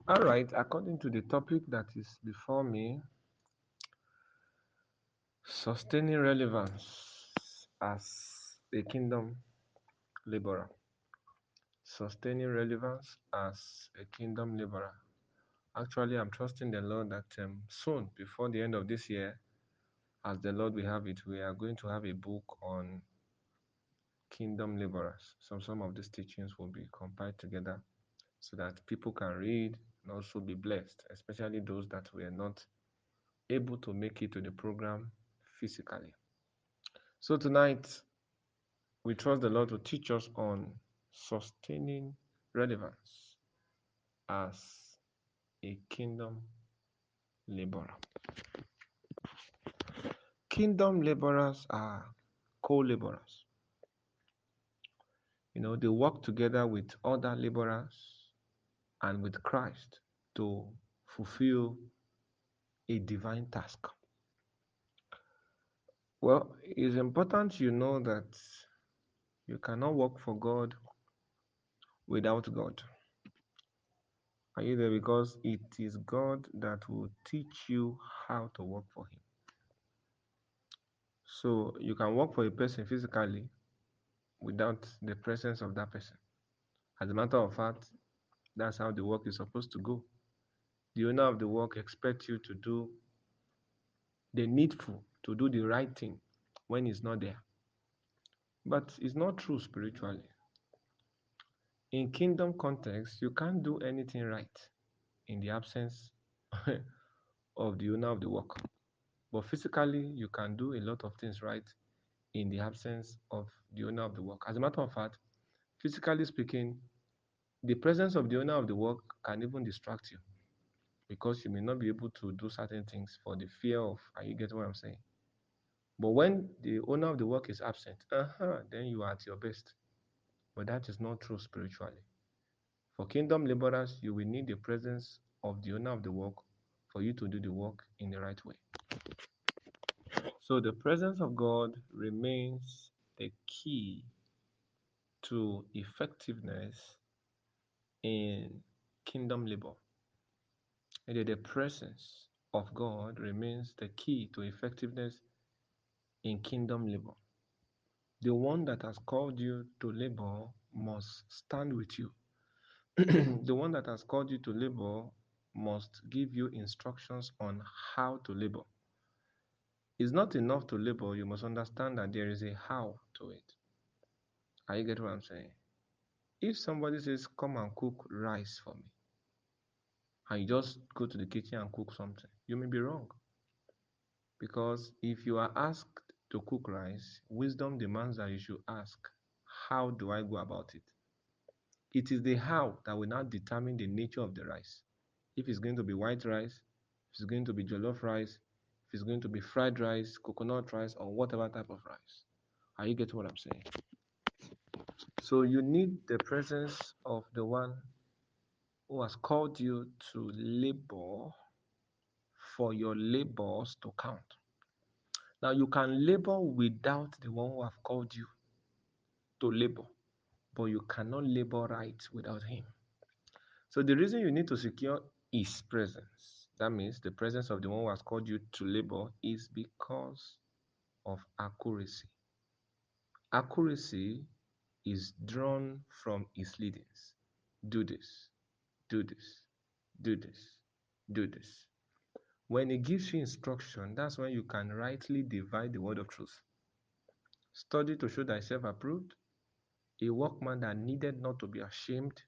All right, according to the topic that is before me, sustaining relevance as a kingdom laborer. Sustaining relevance as a kingdom laborer. Actually, I'm trusting the Lord that soon, before the end of this year, as the Lord will have it, we are going to have a book on kingdom laborers. Some of these teachings will be compiled together so that people can read and also be blessed, especially those that were not able to make it to the program physically. So tonight, we trust the Lord to teach us on sustaining relevance as a kingdom laborer. Kingdom laborers are co-laborers. They work together with other laborers and with Christ to fulfill a divine task. Well, it's important you know that you cannot work for God without God. Are you there? Because it is God that will teach you how to work for Him. So you can work for a person physically without the presence of that person. As a matter of fact, that's how the work is supposed to go. The owner of the work expects you to do the needful, to do the right thing when he's not there. But it's not true spiritually. In kingdom context, you can't do anything right in the absence of the owner of the work. But physically, you can do a lot of things right in the absence of the owner of the work. As a matter of fact, physically speaking, the presence of the owner of the work can even distract you because you may not be able to do certain things for the fear of, are you getting what I'm saying? But when the owner of the work is absent, then you are at your best. But that is not true spiritually. For kingdom laborers, you will need the presence of the owner of the work for you to do the work in the right way. So the presence of God remains the key to effectiveness in kingdom labor. And the presence of God remains the key to effectiveness in kingdom labor. The one that has called you to labor must stand with you. The one that has called you to labor must give you instructions on how to labor. It's not enough to labor, you must understand that there is a how to it. Are you getting what I'm saying? If somebody says, come and cook rice for me, and you just go to the kitchen and cook something, you may be wrong. Because if you are asked to cook rice, wisdom demands that you should ask, how do I go about it? It is the how that will now determine the nature of the rice. If it's going to be white rice, if it's going to be jollof rice, if it's going to be fried rice, coconut rice, or whatever type of rice. Are you getting what I'm saying? So you need the presence of the one who has called you to labor for your labors to count. Now you can labor without the one who have called you to labor, but you cannot labor right without him. So the reason you need to secure his presence, that means the presence of the one who has called you to labor, is because of accuracy. Accuracy is drawn from his leadings. Do this, do this, do this, do this. When he gives you instruction, that's when you can rightly divide the word of truth. Study to show thyself approved, a workman that needed not to be ashamed,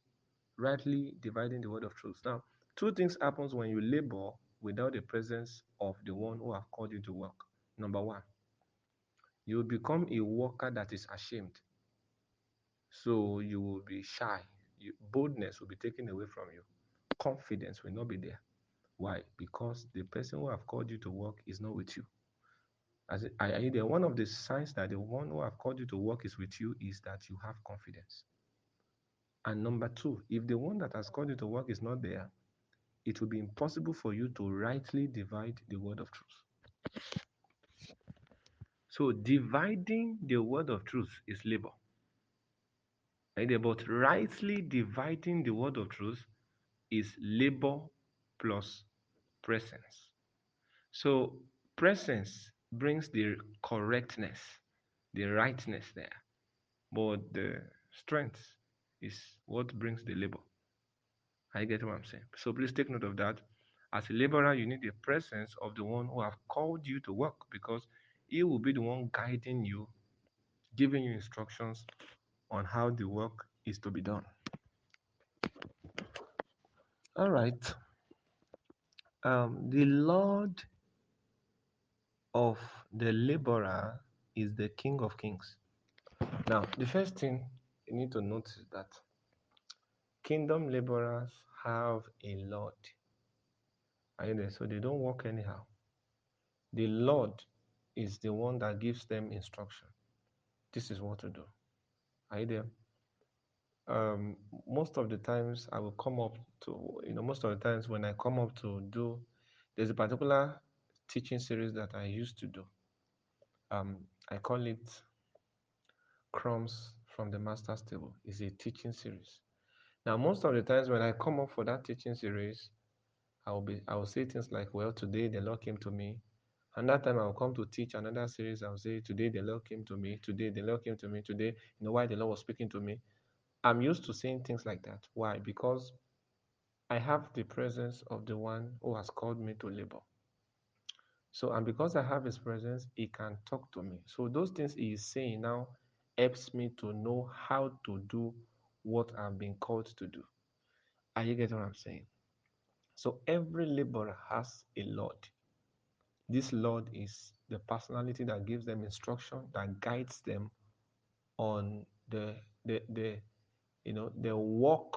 rightly dividing the word of truth. Now, two things happens when you labor without the presence of the one who have called you to work. Number one, you will become a worker that is ashamed. So you will be shy. Boldness will be taken away from you. Confidence will not be there. Why? Because the person who have called you to work is not with you. One of the signs that the one who have called you to work is with you is that you have confidence. And number two, if the one that has called you to work is not there, it will be impossible for you to rightly divide the word of truth. So dividing the word of truth is labor. Right? But rightly dividing the word of truth is labor plus presence. So presence brings the correctness, the rightness there, but the strength is what brings the labor. I get what I'm saying. So please take note of that. As a laborer, you need the presence of the one who have called you to work, because he will be the one guiding you, giving you instructions on how the work is to be done. All right. The Lord of the laborer is the King of Kings. Now, the first thing you need to notice is that kingdom laborers have a Lord. Are you there? So they don't work anyhow. The Lord is the one that gives them instruction. This is what to do. Are you there? Um, Most of the times I will come up to, most of the times when I come up to do, there's a particular teaching series that I used to do. I call it Crumbs from the Master's Table. It's a teaching series. Now, most of the times when I come up for that teaching series, I will say things like, well, today the Lord came to me. And that time I will come to teach another series. I will say, today the Lord came to me. Today the Lord came to me. Today, why the Lord was speaking to me. I'm used to saying things like that. Why? Because I have the presence of the one who has called me to labor. So, and because I have his presence, he can talk to me. So those things he is saying now helps me to know how to do what I've been called to do. Are you getting what I'm saying? So every laborer has a Lord. This Lord is the personality that gives them instruction, that guides them on the the work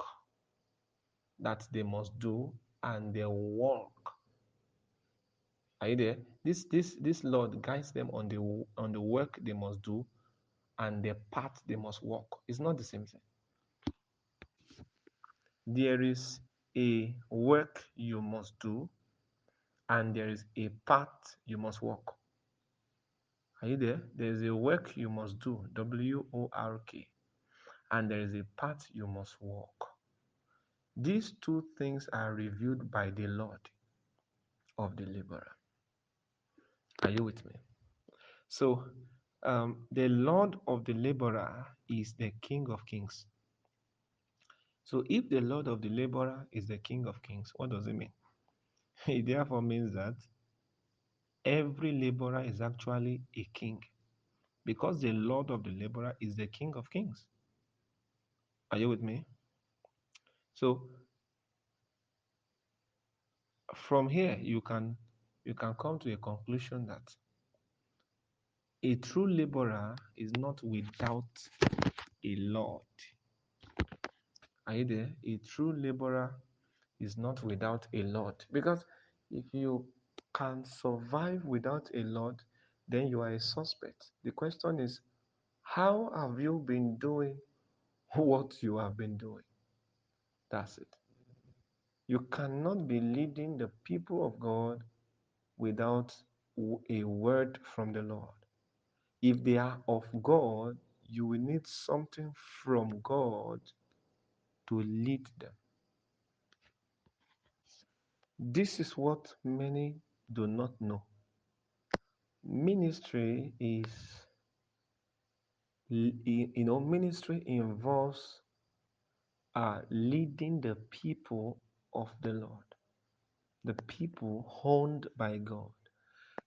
that they must do and their work. Are you there? This Lord guides them on the work they must do and the path they must walk. It's not the same thing. There is a work you must do and there is a path you must walk. Are you there? There is a work you must do, WORK, and there is a path you must walk. These two things are revealed by the Lord of the laborer. Are you with me? So, the Lord of the laborer is the King of Kings. So, if the Lord of the laborer is the King of Kings, what does it mean? It therefore means that every laborer is actually a king, because the Lord of the laborer is the King of Kings. Are you with me? So, from here you can come to a conclusion that a true laborer is not without a Lord. Are you there? A true laborer is not without a Lord. Because if you can survive without a Lord, then you are a suspect. The question is, how have you been doing what you have been doing? That's it. You cannot be leading the people of God without a word from the Lord. If they are of God, you will need something from God to lead them. This is what many do not know. Ministry is, ministry involves leading the people of the Lord, the people owned by God.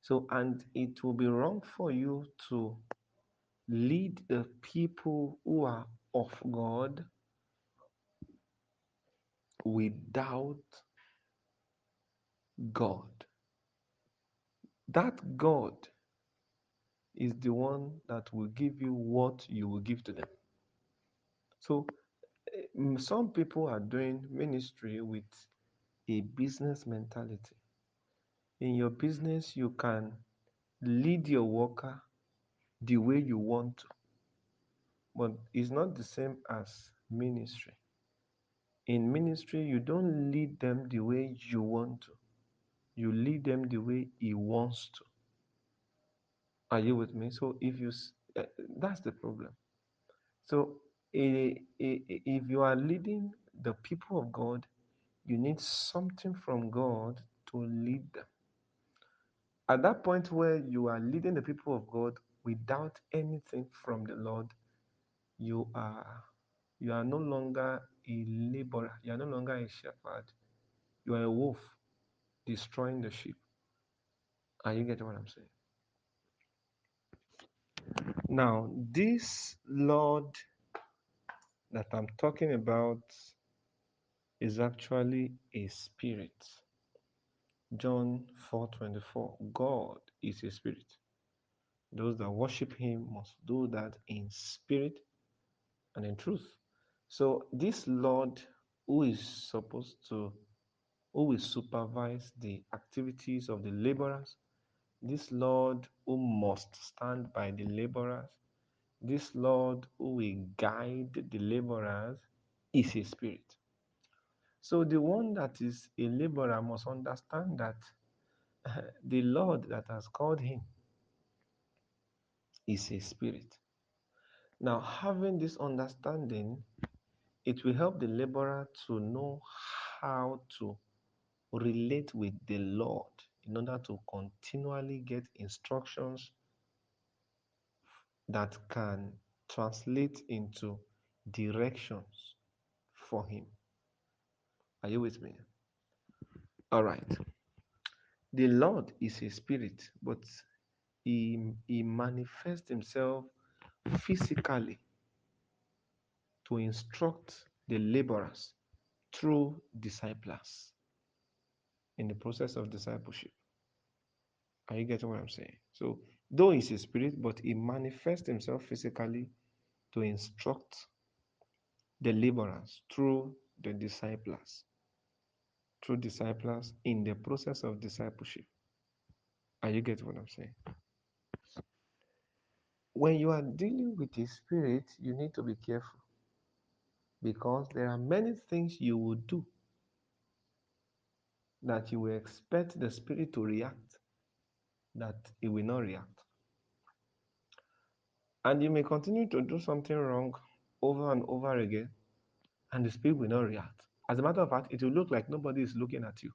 So, and it will be wrong for you to lead the people who are of God without God. That God is the one that will give you what you will give to them. So, some people are doing ministry with a business mentality. In your business, you can lead your worker the way you want to, but it's not the same as ministry. In ministry, you don't lead them the way you want to, you lead them the way he wants to. Are you with me? So that's the problem. So if you are leading the people of God You need something from God to lead them. At that point where you are leading the people of God without anything from the Lord, you are you are no longer a laborer, you are no longer a shepherd, you are a wolf destroying the sheep. Are you getting what I'm saying? Now, this Lord that I'm talking about is actually a spirit. John 4:24. God is a spirit. Those that worship him must do that in spirit and in truth. So this Lord who is supposed to who will supervise the activities of the laborers, this Lord who must stand by the laborers, this Lord who will guide the laborers is a spirit. So the one that is a laborer must understand that the Lord that has called him is a spirit. Now, having this understanding, it will help the laborer to know how to relate with the Lord in order to continually get instructions that can translate into directions for him. Are you with me? All right. The Lord is a spirit, but he manifests himself physically to instruct the laborers through disciples in the process of discipleship. Are you getting what I'm saying? So, though he's a spirit, but he manifests himself physically to instruct the laborers through disciples in the process of discipleship. Are you getting what I'm saying? When you are dealing with the spirit, you need to be careful because there are many things you will do that you will expect the spirit to react, that it will not react. And you may continue to do something wrong over and over again, and the spirit will not react. As a matter of fact, it will look like nobody is looking at you.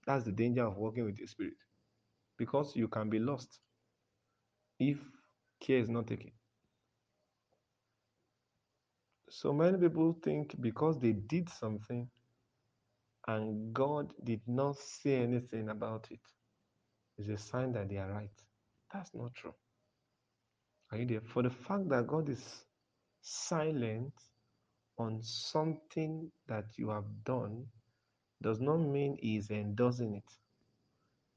That's the danger of working with the spirit, because you can be lost if care is not taken. So many people think because they did something and God did not say anything about it, is a sign that they are right. That's not true. Are you there? For the fact that God is silent on something that you have done does not mean He is endorsing it.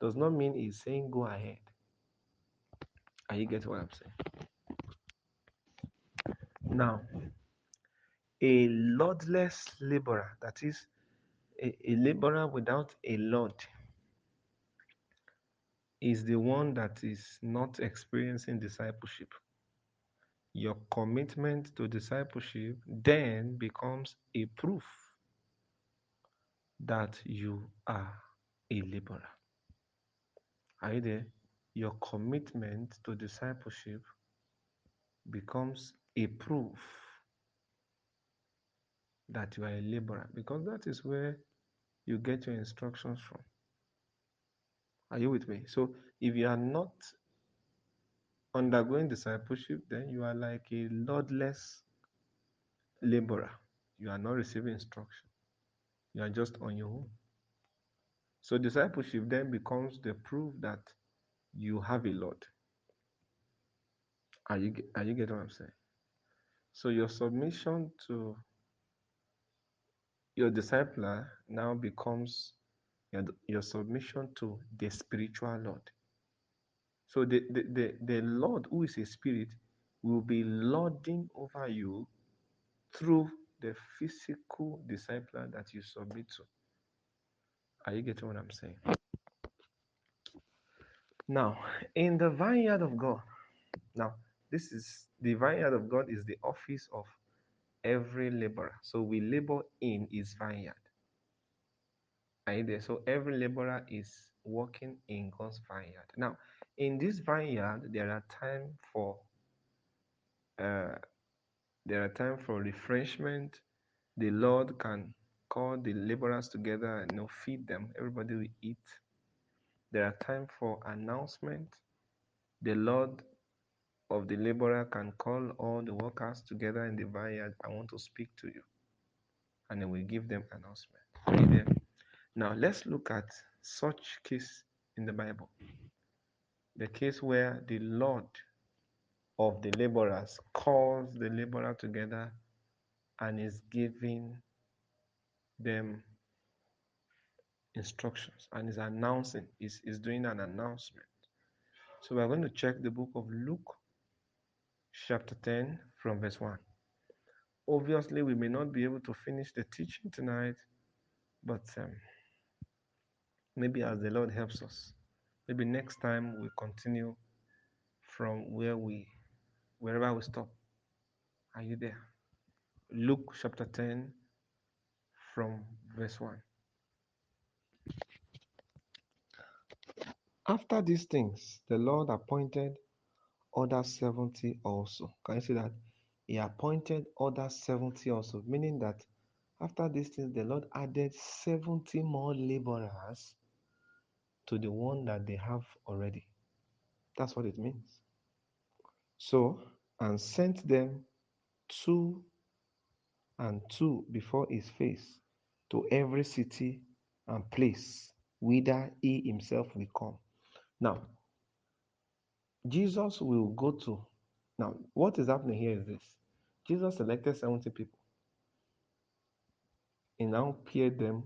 Does not mean He's saying go ahead. Are you getting what I'm saying? Now, a lordless laborer, that is, a laborer without a lord, is the one that is not experiencing discipleship. Your commitment to discipleship then becomes a proof that you are a laborer. Are you there? Your commitment to discipleship becomes a proof that you are a laborer because that is where you get your instructions from. Are you with me? So if you are not undergoing discipleship, then you are like a lordless laborer. You are not receiving instruction. You are just on your own. So discipleship then becomes the proof that you have a Lord. Are you getting what I'm saying? So your submission to your discipler now becomes your submission to the spiritual Lord. So the Lord who is a spirit will be lording over you through the physical discipler that you submit to. Are you getting what I'm saying? Now, in the vineyard of God, now this is the vineyard of God is the office of every laborer. So we labor in his vineyard. Are you there? So every laborer is working in God's vineyard. Now, in this vineyard, uh, there are time for refreshment. The Lord can call the laborers together and feed them. Everybody will eat. There are times for announcement. The Lord of the laborer can call all the workers together in the vineyard. I want to speak to you. And then we give them announcement. Are you there? Now let's look at such case in the Bible. The case where the Lord of the laborers calls the laborer together and is giving them instructions and is announcing, is doing an announcement. So we're going to check the book of Luke, chapter 10, from verse 1. Obviously, we may not be able to finish the teaching tonight, but maybe as the Lord helps us, maybe next time we continue from wherever we stop. Are you there? Luke chapter 10, from verse 1. After these things, the Lord appointed other 70 also. Can you see that? He appointed other 70 also, meaning that after these things, the Lord added 70 more laborers to the one that they have already. That's what it means. So, and sent them two and two before his face to every city and place whither he himself will come. Now, Jesus will go to. Now, what is happening here is this: Jesus selected 70 people. He now paired them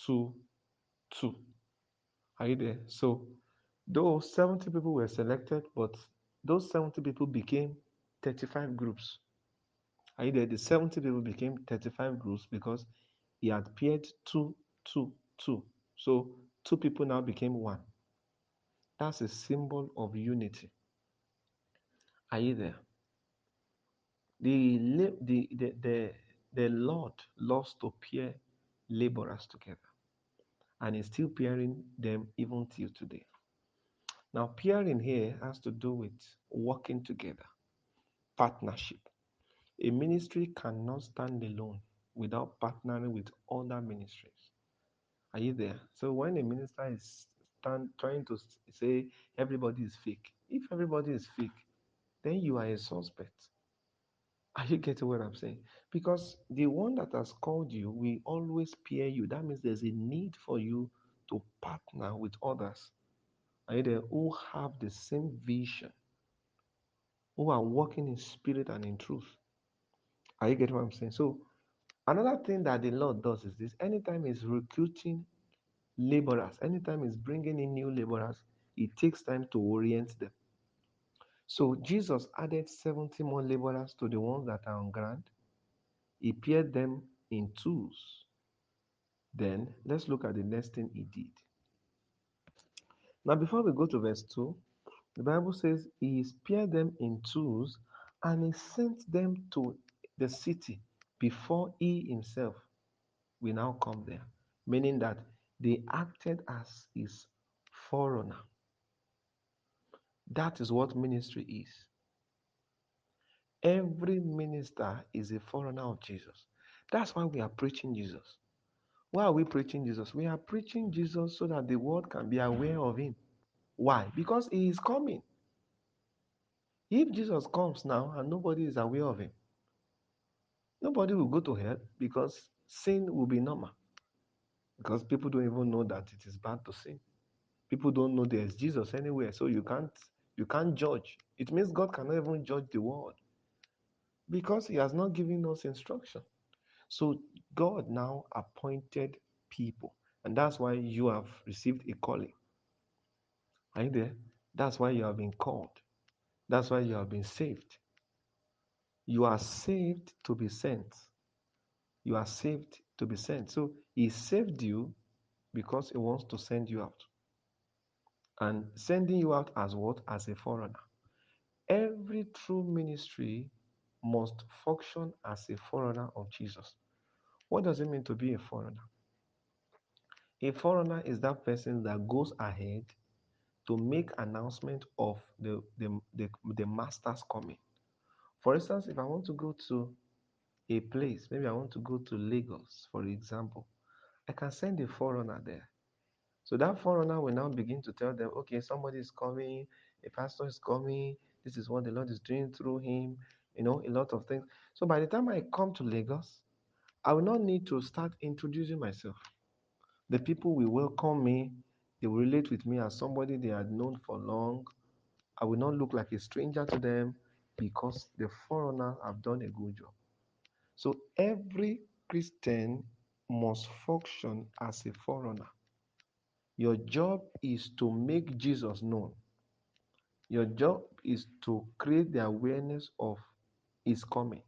two, two. Are you there? So, those 70 people were selected, but those 70 people became 35 groups. Are you there? The 70 people became 35 groups because he had paired two, two, two. So, two people now became one. That's a symbol of unity. Are you there? The Lord loves to pair laborers together, and is still pairing them even till today. Now, pairing here has to do with working together, partnership. A ministry cannot stand alone without partnering with other ministries. Are you there? So when a minister is trying to say everybody is fake, if everybody is fake, then you are a suspect. Are you getting what I'm saying? Because the one that has called you will always peer you. That means there's a need for you to partner with others. Are you there? Who have the same vision, who are working in spirit and in truth. Are you getting what I'm saying? So another thing that the Lord does is this: anytime He's recruiting laborers, anytime He's bringing in new laborers, it takes time to orient them. So Jesus added 70 more laborers to the ones that are on ground. He paired them in twos. Then let's look at the next thing He did. Now, before we go to verse 2, the Bible says He paired them in twos and He sent them to the city before He Himself will now come there, meaning that they acted as His forerunner. That is what ministry is. Every minister is a forerunner of Jesus. That's why we are preaching Jesus. Why are we preaching Jesus? We are preaching Jesus so that the world can be aware of Him. Why? Because He is coming. If Jesus comes now and nobody is aware of Him, nobody will go to hell because sin will be normal. Because people don't even know that it is bad to sin. People don't know there's Jesus anywhere, so you can't judge. It means God cannot even judge the world because He has not given us instruction. So God now appointed people, and that's why you have received a calling. Are you there? That's why you have been called. That's why you have been saved. You are saved to be sent. You are saved to be sent. So He saved you because He wants to send you out. And sending you out as what? As a forerunner. Every true ministry must function as a forerunner of Jesus. What does it mean to be a forerunner? A forerunner is that person that goes ahead to make announcement of the master's coming. For instance, if I want to go to a place, maybe I want to go to Lagos, for example, I can send a forerunner there. So that forerunner will now begin to tell them, okay, somebody is coming, a pastor is coming, this is what the Lord is doing through him, a lot of things. So by the time I come to Lagos, I will not need to start introducing myself. The people will welcome me, they will relate with me as somebody they had known for long. I will not look like a stranger to them because the foreigners have done a good job. So every Christian must function as a forerunner. Your job is to make Jesus known. Your job is to create the awareness of his coming.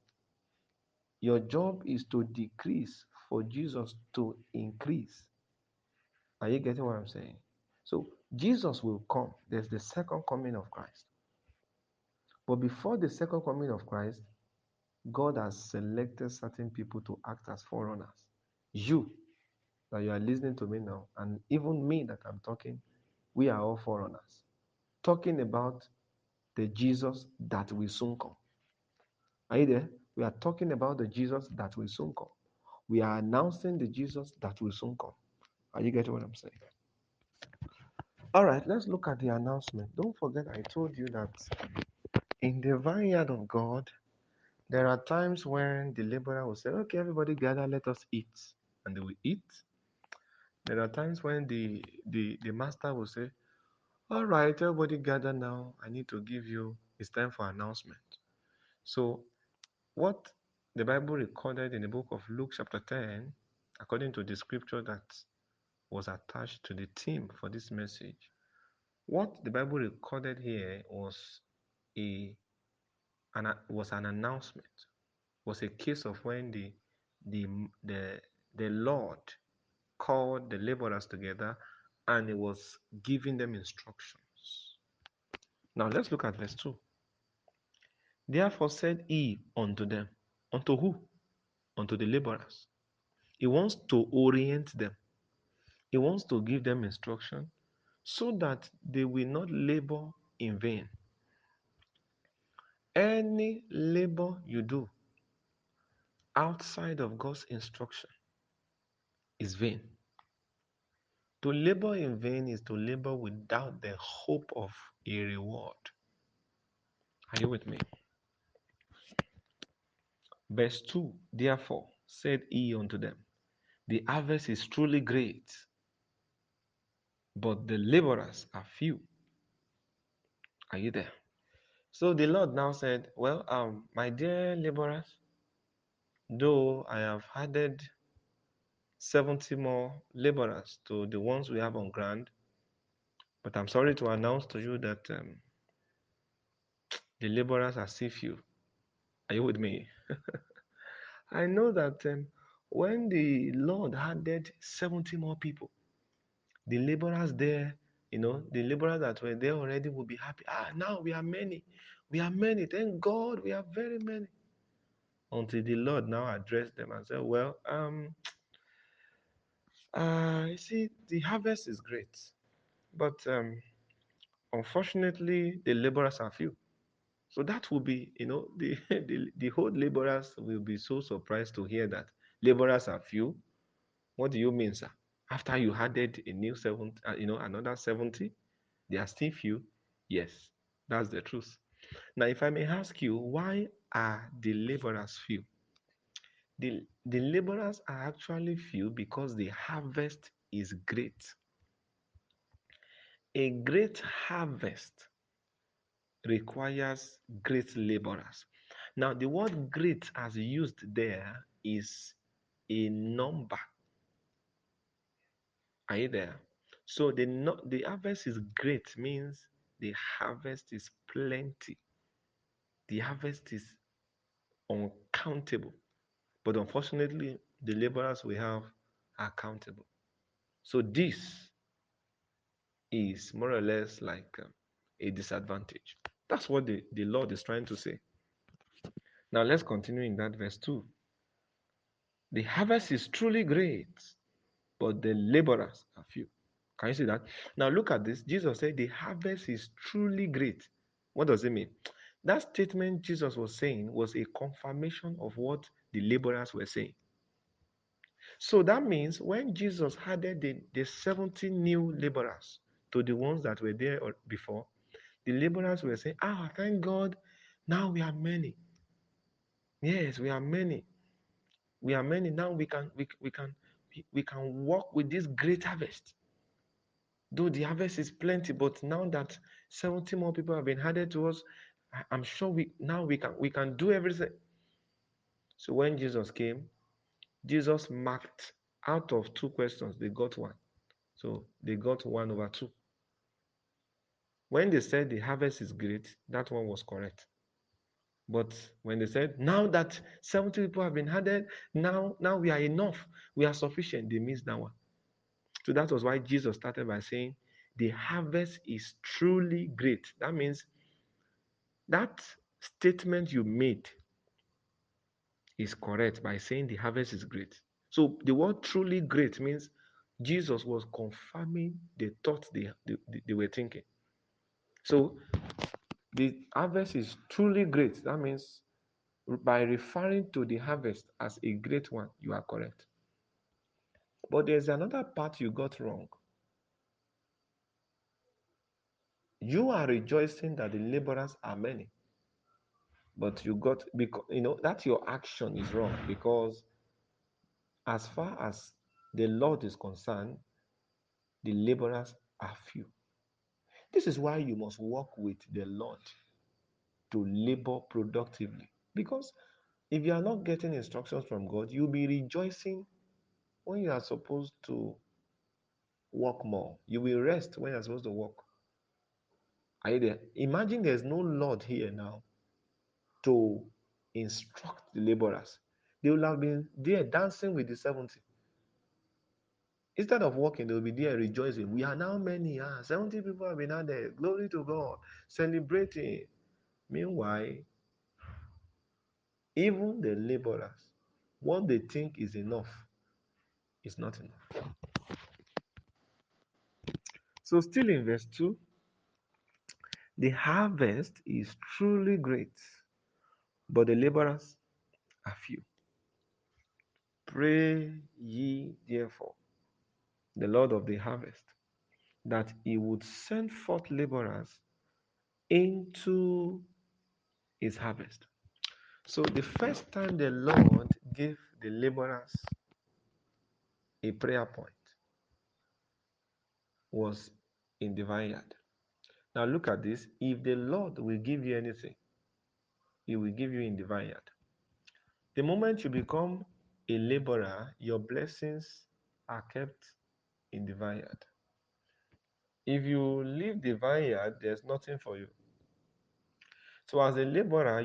Your job is to decrease for Jesus to increase. Are you getting what I'm saying? So Jesus will come. There's the second coming of Christ. But before the second coming of Christ, God has selected certain people to act as forerunners. You, that you are listening to me now, and even me that I'm talking, we are all forerunners. Talking about the Jesus that will soon come. Are you there? We are talking about the Jesus that will soon come. We are announcing the Jesus that will soon come. Are you getting what I'm saying? All right, let's look at the announcement. Don't forget, I told you that in the vineyard of God, there are times when the laborer will say, okay, everybody gather, let us eat. And they will eat. There are times when the master will say, all right, everybody gather now. I need to give you, it's time for announcement. So what the Bible recorded in the book of Luke chapter 10, according to the scripture that was attached to the theme for this message, what the Bible recorded here was an announcement, was a case of when the the the Lord called the laborers together and he was giving them instructions. Now let's look at verse 2. Therefore said he unto them, unto who? Unto the laborers. He wants to orient them. He wants to give them instruction so that they will not labor in vain. Any labor you do outside of God's instruction is vain. To labor in vain is to labor without the hope of a reward. Are you with me? Verse 2, therefore said he unto them, the harvest is truly great, but the laborers are few. Are you there? So the Lord now said, well, my dear laborers, though I have added 70 more laborers to the ones we have on ground, but I'm sorry to announce to you that the laborers are still few. Are you with me? I know that when the Lord added 70 more people, the laborers there, the laborers that were there already will be happy. Now we are many. We are many. Thank God we are very many. Until the Lord now addressed them and said, well, you see, the harvest is great, but unfortunately, the laborers are few. So that will be, the whole laborers will be so surprised to hear that laborers are few. What do you mean, sir? After you added a new 70, another 70, they are still few. Yes, that's the truth. Now, if I may ask you, why are the laborers few? The laborers are actually few because the harvest is great. A great harvest requires great laborers. Now, the word great as used there is a number. Are you there? So the harvest is great means the harvest is plenty. The harvest is uncountable. But unfortunately, the laborers we have are countable. So this is more or less like a disadvantage. That's what the Lord is trying to say. Now let's continue in that verse 2. The harvest is truly great, but the laborers are few. Can you see that? Now look at this. Jesus said the harvest is truly great. What does it mean? That statement Jesus was saying was a confirmation of what the laborers were saying. So that means when Jesus added the 70 new laborers to the ones that were there before, the laborers were saying, thank God, now we are many. Yes, we are many. We are many. Now we can walk with this great harvest. Though the harvest is plenty, but now that 70 more people have been added to us, I'm sure we can do everything. So when Jesus came, Jesus marked out of two questions, they got one. So they got 1/2. When they said the harvest is great, that one was correct. But when they said, now that 70 people have been added, now we are enough, we are sufficient, they missed that one. So that was why Jesus started by saying, the harvest is truly great. That means that statement you made is correct by saying the harvest is great. So the word truly great means Jesus was confirming the thought they were thinking. So the harvest is truly great. That means by referring to the harvest as a great one, you are correct. But there's another part you got wrong. You are rejoicing that the laborers are many. But because that your action is wrong, because as far as the Lord is concerned, the laborers are few. This is why you must work with the Lord to labor productively. Because if you are not getting instructions from God, you'll be rejoicing when you are supposed to work more. You will rest when you're supposed to work. Are you there? Imagine there's no Lord here now to instruct the laborers. They will have been there dancing with the 70. Instead of working, they will be there rejoicing. We are now many. 70 people have been added. Glory to God. Celebrating. Meanwhile, even the laborers, what they think is enough is not enough. So, still in verse 2, the harvest is truly great, but the laborers are few. Pray ye therefore the Lord of the harvest that he would send forth laborers into his harvest. So the first time the Lord gave the laborers a prayer point was in the vineyard. Now look at this. If the Lord will give you anything, he will give you in the vineyard. The moment you become a laborer, your blessings are kept in the vineyard. If you leave the vineyard, there's nothing for you. So as a laborer,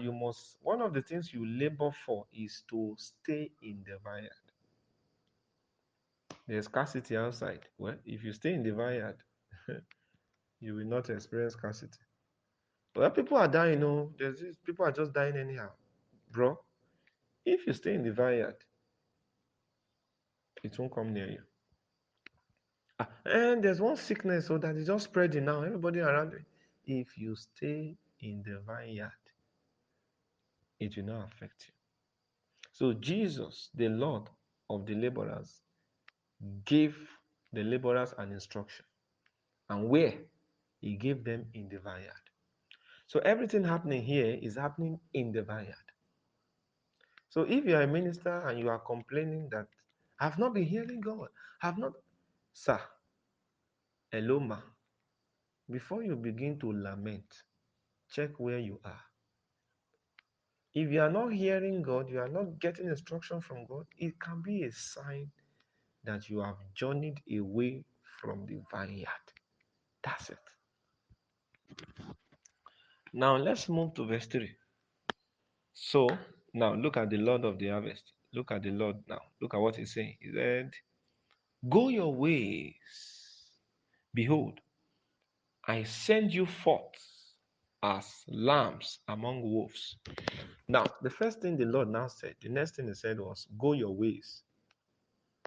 one of the things you labor for is to stay in the vineyard. There's scarcity outside. Well, if you stay in the vineyard, you will not experience scarcity. Well, people are dying, people are just dying anyhow. Bro, if you stay in the vineyard, it won't come near you. And there's one sickness that is just spreading now, everybody around you. If you stay in the vineyard, it will not affect you. So Jesus, the Lord of the laborers, gave the laborers an instruction. And where? He gave them in the vineyard. So everything happening here is happening in the vineyard. So if you are a minister and you are complaining that I've not been hearing God, I've not, sir, hello ma, before you begin to lament, check where you are. If you are not hearing God, you are not getting instruction from God, it can be a sign that you have journeyed away from the vineyard. That's it. Now let's move to verse 3. So now look at the Lord of the harvest. Look at the Lord now. Look at what he's saying. He said, go your ways. Behold, I send you forth as lambs among wolves. Now, the first thing the Lord now said, the next thing he said was, go your ways.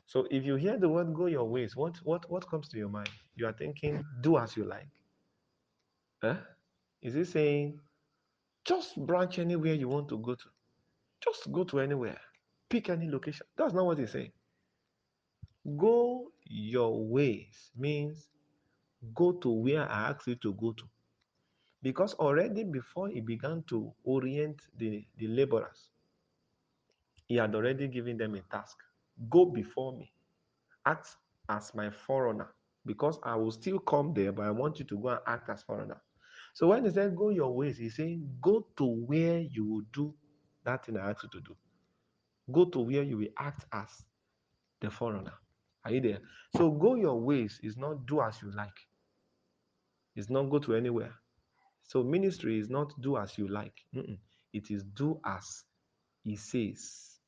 So if you hear the word go your ways, what comes to your mind? You are thinking, do as you like. Huh? Is he saying, Just branch anywhere you want to go to. Just go to anywhere. Pick any location. That's not what he's saying. Go your ways means go to where I asked you to go to. Because already before he began to orient the laborers, he had already given them a task. Go before me. Act as my forerunner. Because I will still come there, but I want you to go and act as forerunner. So when he said go your ways, he's saying go to where you will do that thing I asked you to do. Go to where you will act as the forerunner. Are you there? So go your ways is not do as you like. It's not go to anywhere. So ministry is not do as you like. It is do as he says.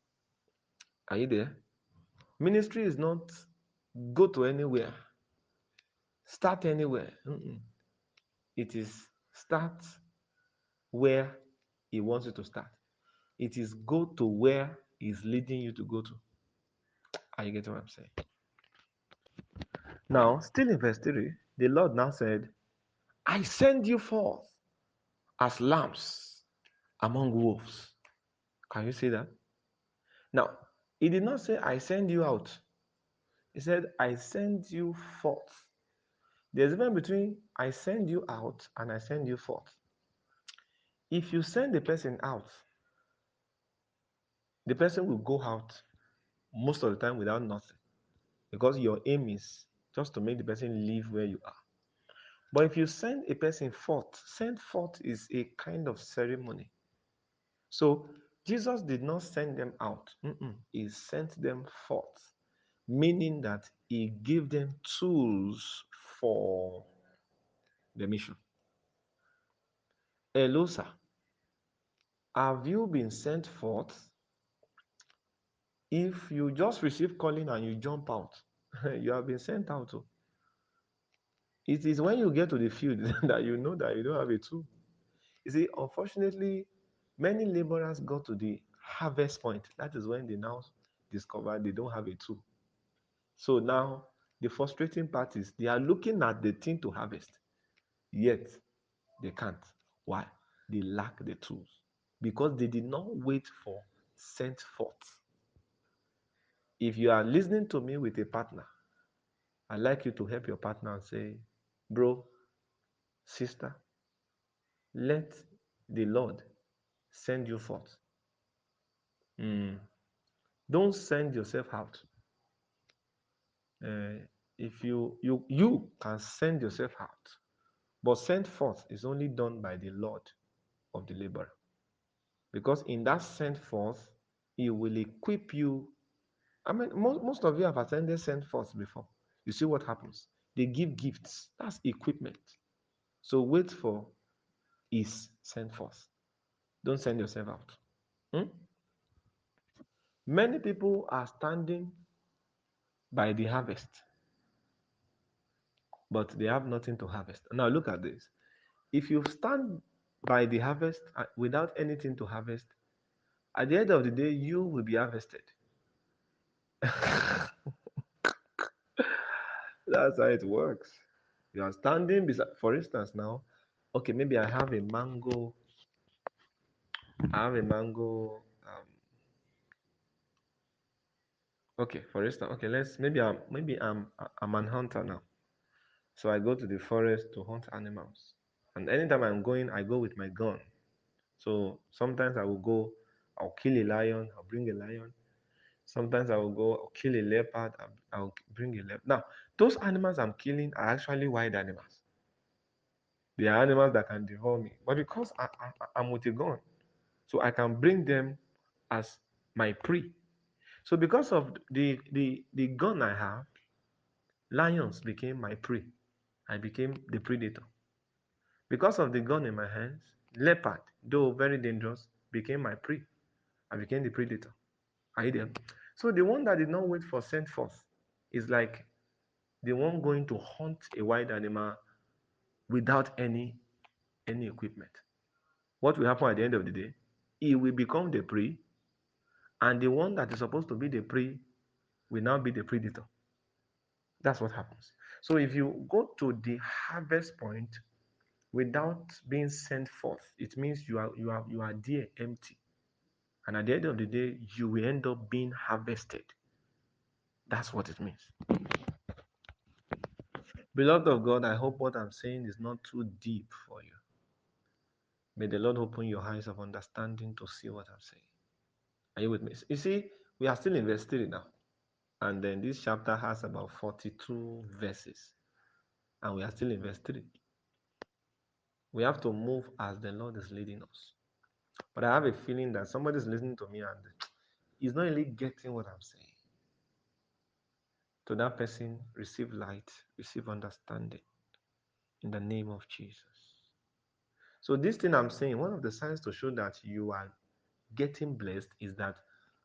Are you there? Ministry is not go to anywhere, start anywhere. It is start where he wants you to start. It is go to where he's leading you to go to. Are you getting what I'm saying? Now, still in verse 3, the Lord now said, I send you forth as lambs among wolves. Can you see that? Now, he did not say, I send you out. He said, I send you forth. There's a difference between I send you out and I send you forth. If you send the person out, the person will go out most of the time without nothing because your aim is just to make the person live where you are. But if you send a person forth, send forth is a kind of ceremony. So Jesus did not send them out. He sent them forth, meaning that he gave them tools for the mission. Hello, sir. Have you been sent forth? If you just receive calling and you jump out, you have been sent out. It is when you get to the field that you know that you don't have a tool. You see, unfortunately, many laborers got to the harvest point. That is when they now discover they don't have a tool. So now the frustrating part is they are looking at the thing to harvest, yet they can't. Why? They lack the tools because they did not wait for sent forth. If you are listening to me with a partner, I'd like you to help your partner and say, bro, sister, let the Lord send you forth. Don't send yourself out. If you can send yourself out, but send forth is only done by the Lord of the laborer. Because in that send forth, he will equip you. I mean, most of you have attended send forth before. You see what happens. They give gifts. That's equipment. So wait for is sent forth. Don't send yourself out. Many people are standing by the harvest, but they have nothing to harvest. Now look at this. If you stand by the harvest without anything to harvest, at the end of the day, you will be harvested. That's how it works. You are standing beside, for instance, now, okay, maybe I have a mango. I have a mango. Okay, for instance, okay, maybe I'm an hunter now. So I go to the forest to hunt animals. And anytime I'm going, I go with my gun. So sometimes I will go, I'll kill a lion, I'll bring a lion. Sometimes I will go, I'll kill a leopard, I'll bring a leopard. Now, those animals I'm killing are actually wild animals. They are animals that can devour me. But because I'm with a gun, so I can bring them as my prey. So because of the gun I have, lions became my prey. I became the predator. Because of the gun in my hands, leopard, though very dangerous, became my prey. I became the predator. Are you there? So the one that did not wait for sent forth is like the one going to hunt a wild animal without any equipment. What will happen at the end of the day? He will become the prey, and the one that is supposed to be the prey will now be the predator. That's what happens. So if you go to the harvest point, without being sent forth, it means you are there empty. And at the end of the day, you will end up being harvested. That's what it means. Beloved of God, I hope what I'm saying is not too deep for you. May the Lord open your eyes of understanding to see what I'm saying. Are you with me? You see, we are still in verse 3 now. And then this chapter has about 42 verses. And we are still in verse 3. We have to move as the Lord is leading us. But I have a feeling that somebody is listening to me and is not really getting what I'm saying. To that person, receive light, receive understanding in the name of Jesus. So this thing I'm saying, one of the signs to show that you are getting blessed is that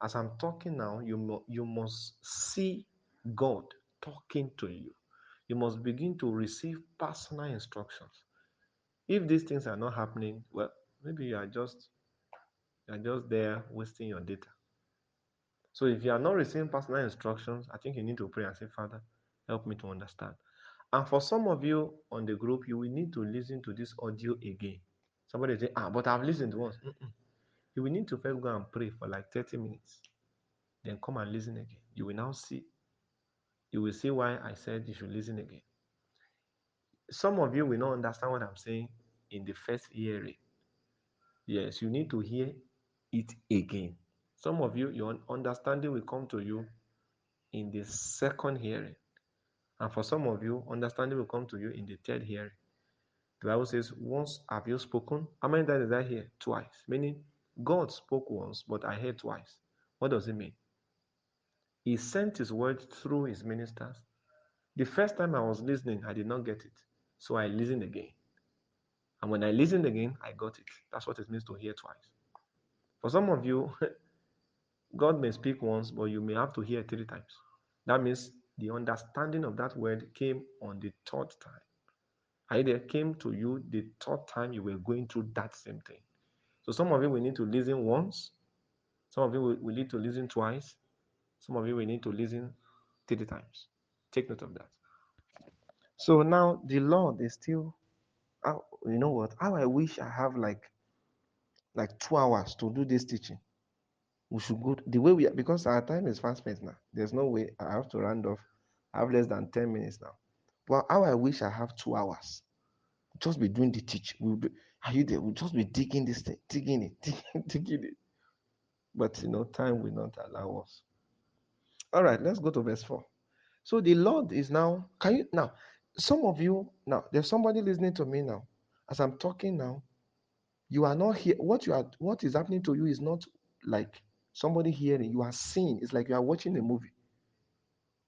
as I'm talking now, you must see God talking to you. You must begin to receive personal instructions. If these things are not happening, well, maybe you're just there wasting your data. So if you are not receiving personal instructions, I think you need to pray and say, Father, help me to understand. And for some of you on the group, you will need to listen to this audio again. Somebody say, but I've listened once. You will need to first go and pray for like 30 minutes. Then come and listen again. You will now see. You will see why I said you should listen again. Some of you will not understand what I'm saying in the first hearing. Yes, you need to hear it again. Some of you, your understanding will come to you in the second hearing. And for some of you, understanding will come to you in the third hearing. The Bible says, once have you spoken? How many times did I hear? Twice. Meaning, God spoke once, but I heard twice. What does it mean? He sent his word through his ministers. The first time I was listening, I did not get it. So I listened again. And when I listened again, I got it. That's what it means to hear twice. For some of you, God may speak once, but you may have to hear 3 times. That means the understanding of that word came on the 3rd time. Either came to you the 3rd time you were going through that same thing. So some of you will need to listen once. Some of you will need to listen twice. Some of you will need to listen 3 times. Take note of that. So now the Lord is still, you know what? How I wish I have like 2 hours to do this teaching. We should go the way we are, because our time is fast spent now. There's no way I have to round off. I have less than 10 minutes now. Well, how I wish I have 2 hours. Just be doing the teach. Are you there? We'll just be digging this thing, digging it, digging it. But time will not allow us. All right, let's go to verse 4. So the Lord is now, some of you, now, there's somebody listening to me now. As I'm talking now, you are not here. What is happening to you is not like somebody hearing. You are seeing. It's like you are watching a movie.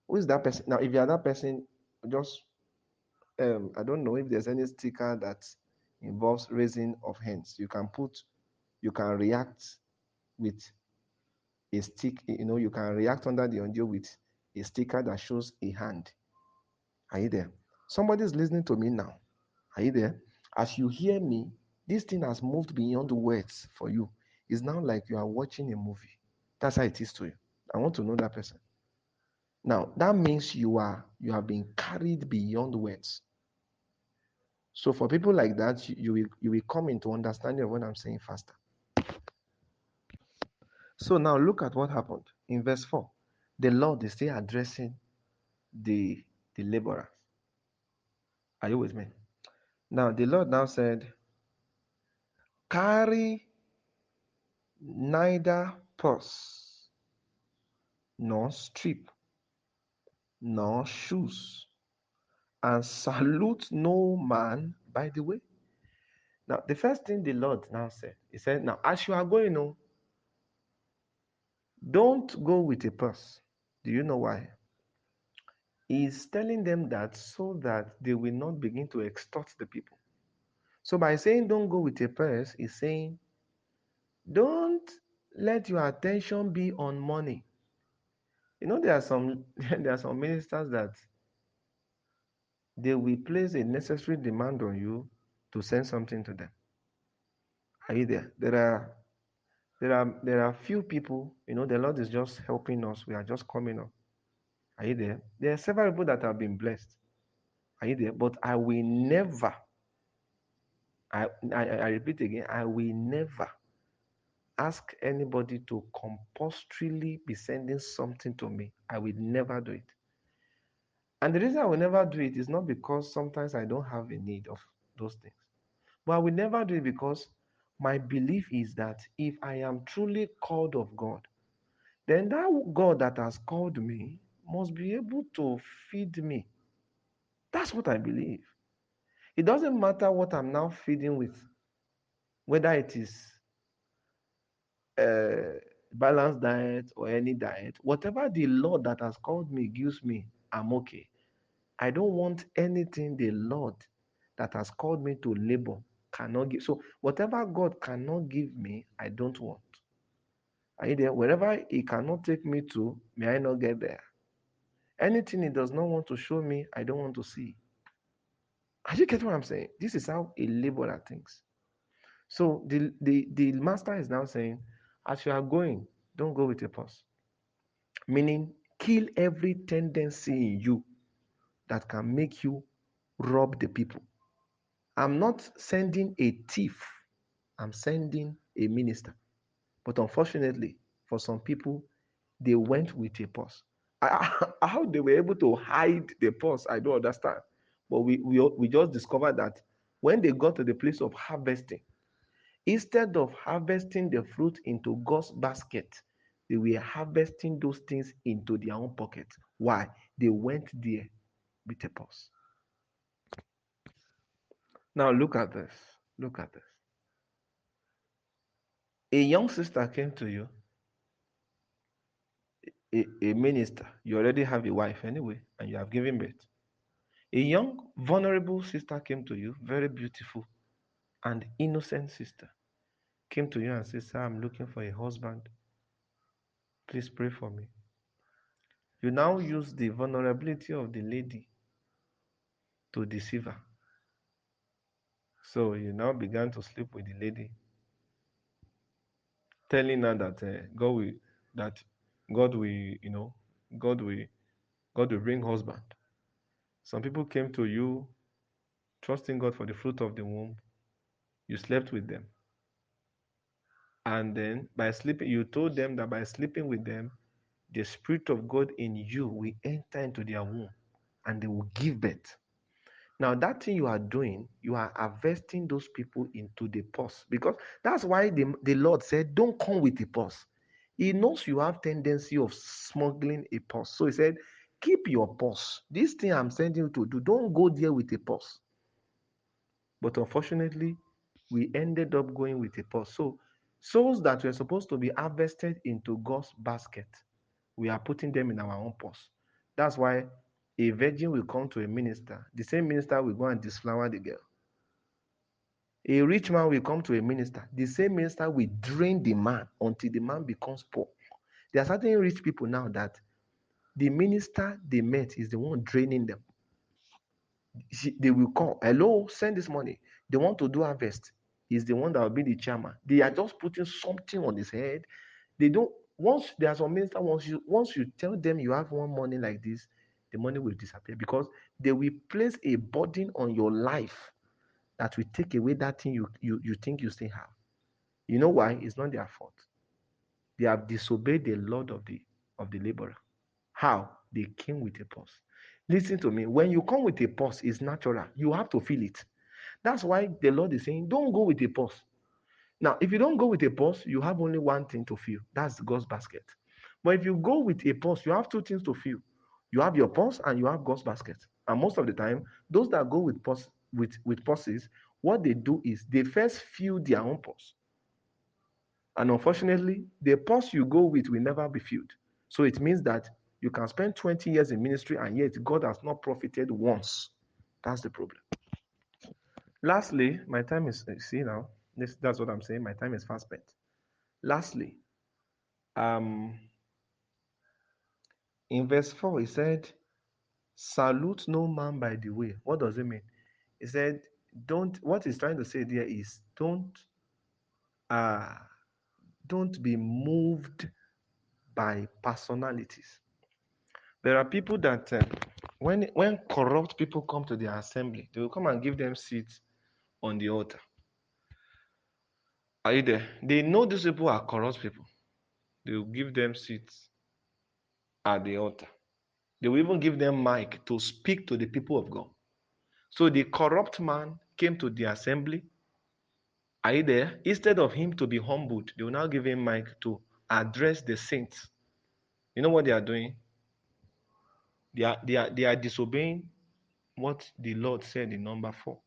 Who is that person? Now, if you are that person, just, I don't know if there's any sticker that involves raising of hands. You can react with a stick, you can react under the audio with a sticker that shows a hand. Are you there? Somebody is listening to me now. Are you there? As you hear me, this thing has moved beyond the words for you. It's now like you are watching a movie. That's how it is to you. I want to know that person. Now, that means you have been carried beyond words. So for people like that, you will come into understanding of what I'm saying faster. So now look at what happened in verse 4. The Lord is still addressing the laborers. Are you with me? Now the Lord now said, carry neither purse, nor strip, nor shoes, and salute no man by the way. Now, the first thing the Lord now said, He said, now, as you are going on, don't go with a purse. Do you know why? He's telling them that so that they will not begin to extort the people. So by saying don't go with a purse, he's saying don't let your attention be on money. There are some there are some ministers that they will place a necessary demand on you to send something to them. Are you there? There are few people, the Lord is just helping us. We are just coming up. Are you there? There are several people that have been blessed. Are you there? But I will never I repeat again, I will never ask anybody to compulsorily be sending something to me. I will never do it. And the reason I will never do it is not because sometimes I don't have a need of those things, but I will never do it because my belief is that if I am truly called of God, then that God that has called me must be able to feed me. That's what I believe. It doesn't matter what I'm now feeding with, whether it is a balanced diet or any diet. Whatever the Lord that has called me gives me, I'm okay. I don't want anything the Lord that has called me to labor cannot give. So whatever God cannot give me, I don't want. Are you there? Wherever He cannot take me to, may I not get there. Anything He does not want to show me, I don't want to see. Are you get what I'm saying? This is how a laborer thinks. So the master is now saying, as you are going, don't go with a purse. Meaning, kill every tendency in you that can make you rob the people. I'm not sending a thief, I'm sending a minister. But unfortunately, for some people, they went with a purse. How they were able to hide the purse, I don't understand. But we just discovered that when they got to the place of harvesting, instead of harvesting the fruit into God's basket, they were harvesting those things into their own pocket. Why? They went there with a purse. Now look at this. Look at this. A young sister came to you, a minister. You already have a wife anyway, and you have given birth. A young, vulnerable sister came to you, very beautiful and innocent sister, came to you and said, Sir, I'm looking for a husband. Please pray for me. You now use the vulnerability of the lady to deceive her. So you now began to sleep with the lady, telling her that that God will, God will, God will bring husband. Some people came to you trusting God for the fruit of the womb. You slept with them. And then by sleeping, you told them that by sleeping with them, the Spirit of God in you will enter into their womb and they will give birth. Now, that thing you are doing, you are harvesting those people into the purse. Because that's why the Lord said, don't come with a purse. He knows you have tendency of smuggling a purse. So he said, keep your purse. This thing I'm sending you to do, don't go there with a purse. But unfortunately, we ended up going with a purse. So souls that were supposed to be harvested into God's basket, we are putting them in our own purse. That's why a virgin will come to a minister. The same minister will go and disflower the girl. A rich man will come to a minister. The same minister will drain the man until the man becomes poor. There are certain rich people now that the minister they met is the one draining them. They will call, hello, send this money. They want to do harvest. He's the one that will be the chairman. They are just putting something on his head. They don't. Once there are some minister, once you tell them you have one money like this, the money will disappear because they will place a burden on your life that will take away that thing you think you still have. You know why? It's not their fault. They have disobeyed the Lord of the laborer. How? They came with a purse. Listen to me. When you come with a purse, it's natural. You have to feel it. That's why the Lord is saying, don't go with a purse. Now, if you don't go with a purse, you have only one thing to feel. That's God's basket. But if you go with a purse, you have two things to feel. You have your purse and you have God's basket. And most of the time, those that go with purses, what they do is they first fill their own purse. And unfortunately, the purse you go with will never be filled. So it means that you can spend 20 years in ministry and yet God has not profited once. That's the problem. Lastly, my time is, see now, that's what I'm saying. My time is fast spent. Lastly, um, in verse 4, he said, salute no man by the way. What does it mean? He said, what he's trying to say there is uh, don't be moved by personalities. There are people that when corrupt people come to their assembly, they will come and give them seats on the altar. Are you there? They know these people are corrupt people. They will give them seats at the altar. They will even give them mic to speak to the people of God. So the corrupt man came to the assembly. Are you there? Instead of him to be humbled, they will now give him mic to address the saints. You know what they are doing? They are disobeying what the Lord said in number 4.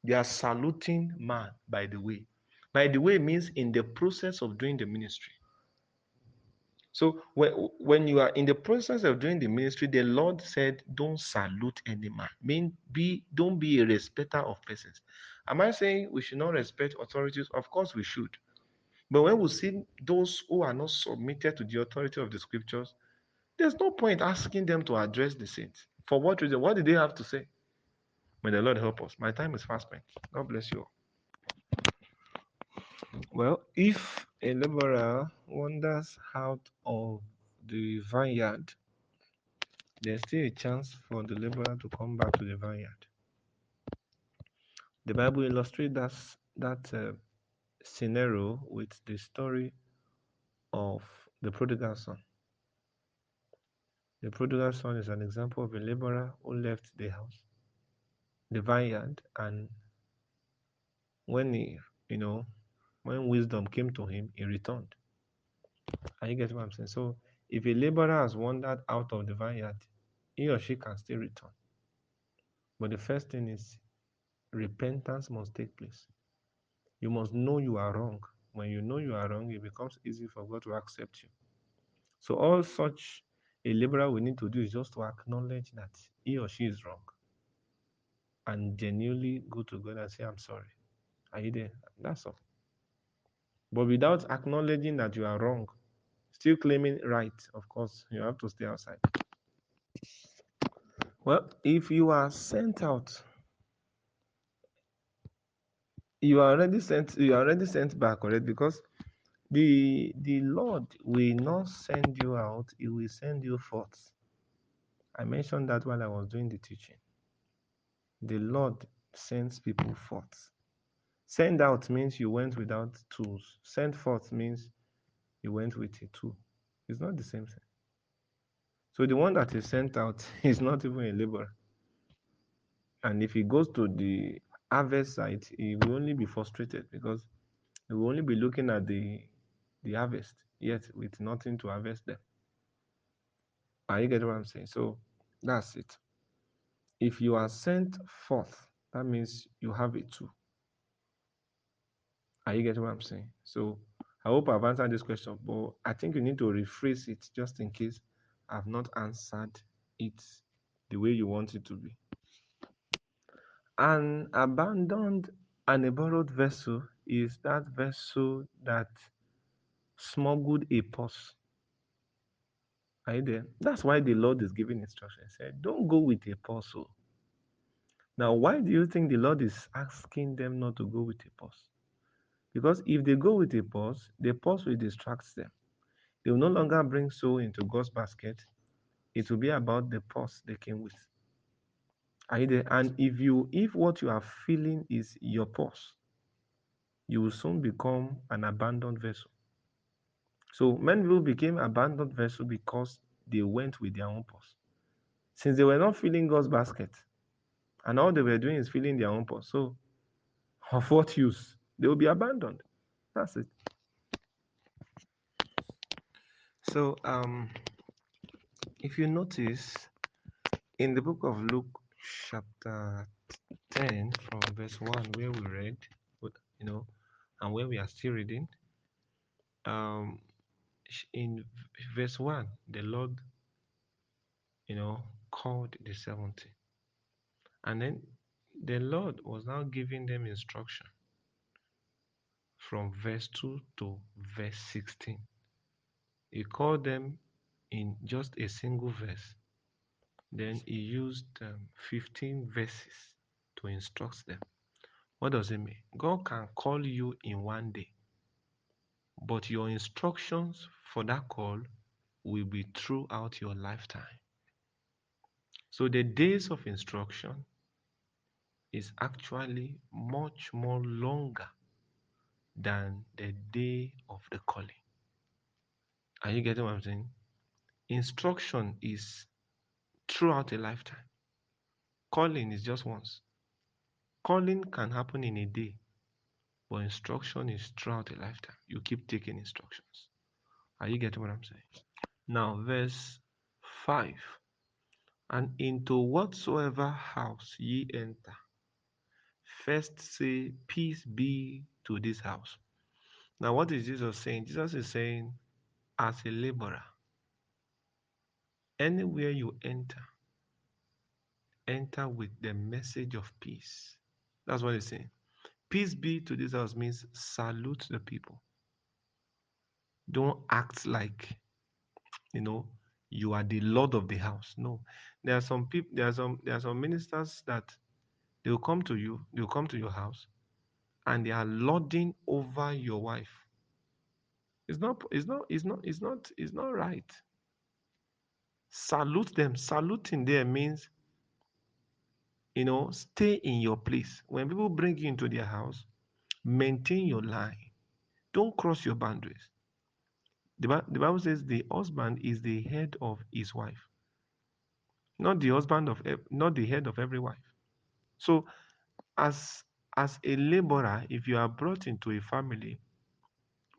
They are saluting man by the way. By the way means in the process of doing the ministry. So when you are in the process of doing the ministry, the Lord said, "Don't salute any man." Don't be a respecter of persons. Am I saying we should not respect authorities? Of course we should. But when we see those who are not submitted to the authority of the scriptures, there's no point asking them to address the saints. For what reason? What did they have to say? May the Lord help us. My time is fast spent. God bless you all. Well, if a laborer wanders out of the vineyard, there's still a chance for the laborer to come back to the vineyard. The Bible illustrates that scenario with the story of the prodigal son. The prodigal son is an example of a laborer who left the house, the vineyard, and when you know, when wisdom came to him, he returned. Are you getting what I'm saying? So if a laborer has wandered out of the vineyard, he or she can still return. But the first thing is repentance must take place. You must know you are wrong. When you know you are wrong, it becomes easy for God to accept you. So all such a laborer will need to do is just to acknowledge that he or she is wrong and genuinely go to God and say, "I'm sorry." Are you there? That's all. But without acknowledging that you are wrong, still claiming right, of course, you have to stay outside. Well, if you are sent out, you are already sent back already, because the Lord will not send you out, He will send you forth. I mentioned that while I was doing the teaching. The Lord sends people forth. Send out means you went without tools. Send forth means you went with a tool. It's not the same thing. So the one that is sent out is not even a laborer. And if he goes to the harvest site, he will only be frustrated because he will only be looking at the harvest, yet with nothing to harvest them. Are you getting what I'm saying? So that's it. If you are sent forth, that means you have a tool. Are you getting what I'm saying? So I hope I've answered this question, but I think you need to rephrase it just in case I've not answered it the way you want it to be. An abandoned and a borrowed vessel is that vessel that smuggled a purse. Are you there? That's why the Lord is giving instruction. He said, don't go with a purse. Oh. Now, why do you think the Lord is asking them not to go with a purse? Because if they go with a purse, the purse will distract them. They will no longer bring soul into God's basket. It will be about the purse they came with. Are you there? And if what you are feeling is your purse, you will soon become an abandoned vessel. So many people became abandoned vessel because they went with their own purse. Since they were not filling God's basket, and all they were doing is filling their own purse. So of what use? They will be abandoned. That's it. So if you notice in the book of Luke chapter 10 from verse 1 where we read, and where we are still reading, um, in verse 1, the Lord, called the 70. And then the Lord was now giving them instruction from verse 2 to verse 16. He called them in just a single verse. Then he used 15 verses to instruct them. What does it mean? God can call you in one day, but your instructions for that call will be throughout your lifetime. So the days of instruction is actually much more longer than the day of the calling. Are you getting what I'm saying? Instruction is throughout a lifetime. Calling is just once. Calling can happen in a day, but instruction is throughout a lifetime. You keep taking instructions. Are you getting what I'm saying? Now, verse 5. And into whatsoever house ye enter, first say, peace be to this house. Now, what is Jesus saying? Jesus is saying, as a laborer, anywhere you enter, enter with the message of peace. That's what he's saying. Peace be to this house means salute the people. Don't act like, you know, you are the lord of the house. No. There are some people, there are some ministers that they will come to your house and they are lording over your wife. It's not right. Salute them. Saluting there means, stay in your place. When people bring you into their house, maintain your line. Don't cross your boundaries. The Bible says the husband is the head of his wife, not the head of every wife. So, as a laborer, if you are brought into a family,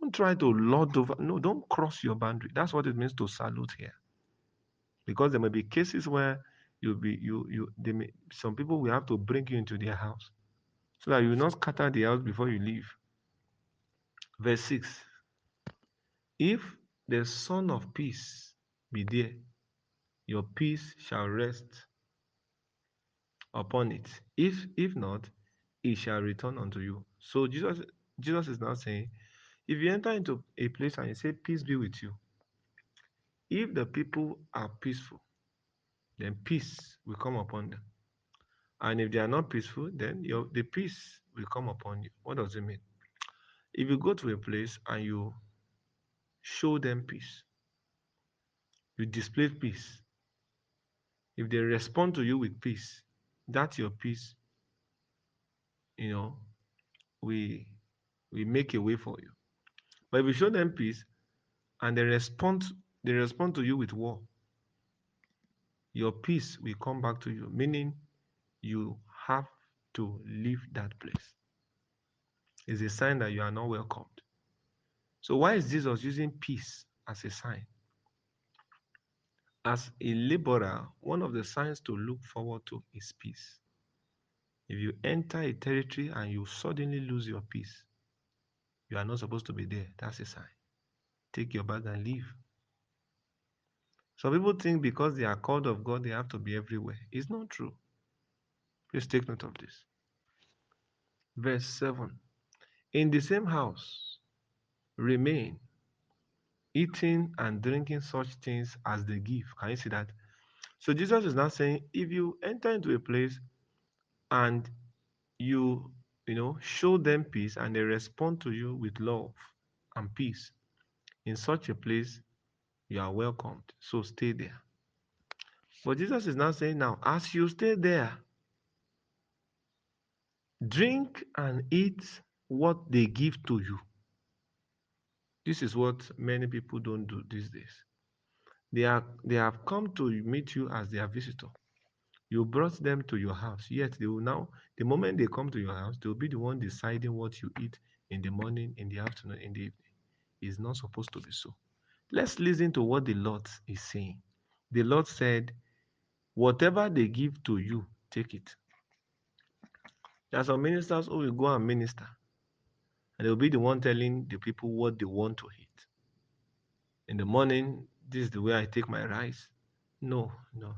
don't try to lord over. No, don't cross your boundary. That's what it means to salute here. Because there may be cases where some people will have to bring you into their house so that you will not scatter the house before you leave. Verse 6. If the Son of Peace be there, your peace shall rest upon it. If not, it shall return unto you. So Jesus is now saying, if you enter into a place and you say, peace be with you, if the people are peaceful, then peace will come upon them. And if they are not peaceful, then the peace will come upon you. What does it mean? If you go to a place and you show them peace, you display peace, if they respond to you with peace, that's your peace, you know, we make a way for you. But if you show them peace and they respond to you with war, your peace will come back to you, meaning you have to leave that place. It's a sign that you are not welcomed. So why is Jesus using peace as a sign? As a laborer, one of the signs to look forward to is peace. If you enter a territory and you suddenly lose your peace, you are not supposed to be there. That's a sign. Take your bag and leave. Some people think because they are called of God, they have to be everywhere. It's not true. Please take note of this. Verse 7. In the same house, remain, eating and drinking such things as they give. Can you see that? So Jesus is now saying, if you enter into a place and you show them peace and they respond to you with love and peace, in such a place you are welcomed, so stay there. But Jesus is now saying, now as you stay there, drink and eat what they give to you. This is what many people don't do these days. They have come to meet you as their visitor. You brought them to your house, yet they will now, the moment they come to your house, they will be the one deciding what you eat in the morning, in the afternoon, in the evening. It's not supposed to be so. Let's listen to what the Lord is saying. The Lord said, whatever they give to you, take it. There are some ministers who will go and minister, and they'll be the one telling the people what they want to eat. In the morning, this is the way I take my rice. No, no.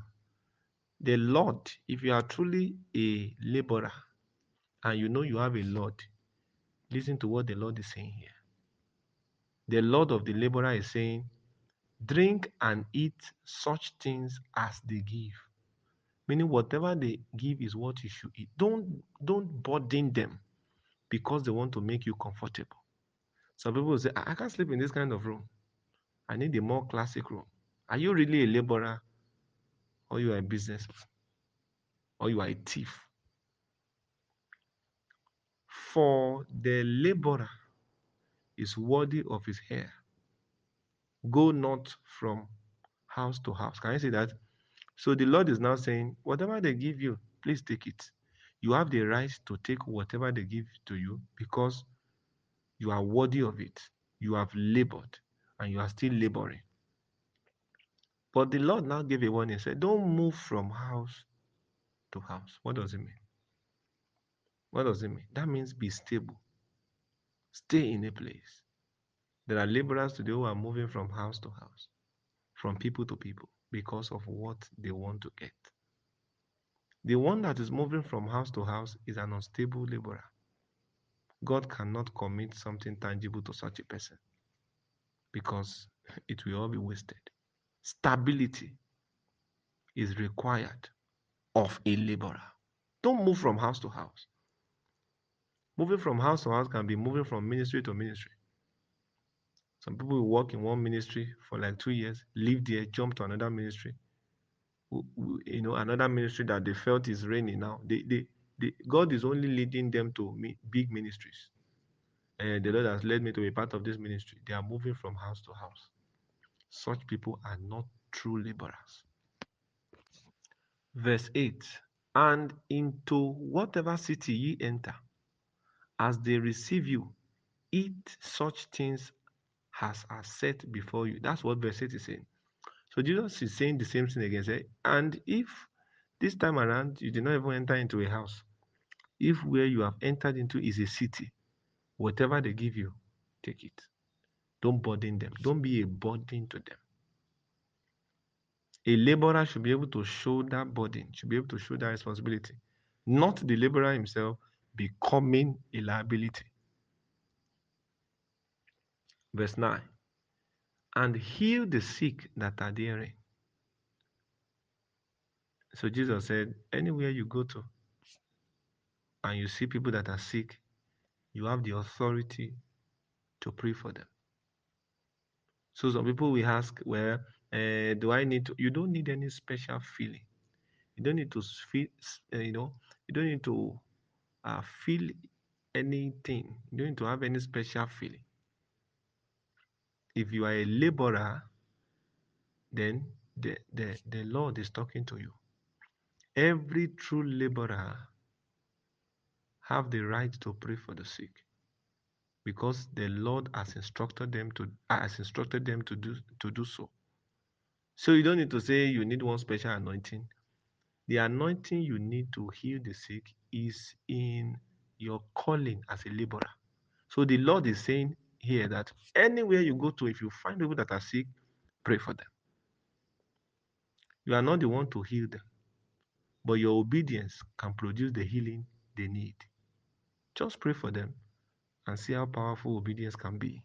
The Lord, if you are truly a laborer and you know you have a Lord, listen to what the Lord is saying here. The Lord of the laborer is saying, drink and eat such things as they give. Meaning whatever they give is what you should eat. Don't burden them because they want to make you comfortable. Some people will say, I can't sleep in this kind of room. I need a more classic room. Are you really a laborer, or you are a businessman, or you are a thief? For the laborer, is worthy of his hair. Go not from house to house. Can you see that? So the Lord is now saying, whatever they give you, please take it. You have the right to take whatever they give to you because you are worthy of it. You have labored and you are still laboring. But the Lord now gave a warning and said, don't move from house to house. What does it mean? What does it mean? That means be stable. Stay in a place. There are laborers today who are moving from house to house, from people to people, because of what they want to get. The one that is moving from house to house is an unstable laborer. God cannot commit something tangible to such a person because it will all be wasted. Stability is required of a laborer. Don't move from house to house. Moving from house to house can be moving from ministry to ministry. Some people will work in one ministry for like 2 years, leave there, jump to another ministry. Another ministry that they felt is reigning now. God is only leading them to big ministries. And the Lord has led me to be part of this ministry. They are moving from house to house. Such people are not true laborers. Verse 8, and into whatever city ye enter, as they receive you, eat such things as are set before you. That's what verse 8 is saying. So Jesus is saying the same thing again. Say, and if this time around you did not even enter into a house, if where you have entered into is a city, whatever they give you, take it. Don't burden them. Don't be a burden to them. A laborer should be able to show that burden, should be able to show that responsibility, not the laborer himself becoming a liability. Verse 9, and heal the sick that are therein. So Jesus said, anywhere you go to and you see people that are sick, you have the authority to pray for them. So some people will ask, well, do I need to? You don't need any special feeling. You don't need to feel, you don't need to feel anything. You don't need to have any special feeling. If you are a laborer, then the Lord is talking to you. Every true laborer have the right to pray for the sick because the Lord has instructed them to do so. So you don't need to say you need one special anointing. The anointing you need to heal the sick is in your calling as a laborer. So the Lord is saying here that anywhere you go to, if you find people that are sick, pray for them. You are not the one to heal them, but your obedience can produce the healing they need. Just pray for them and see how powerful obedience can be.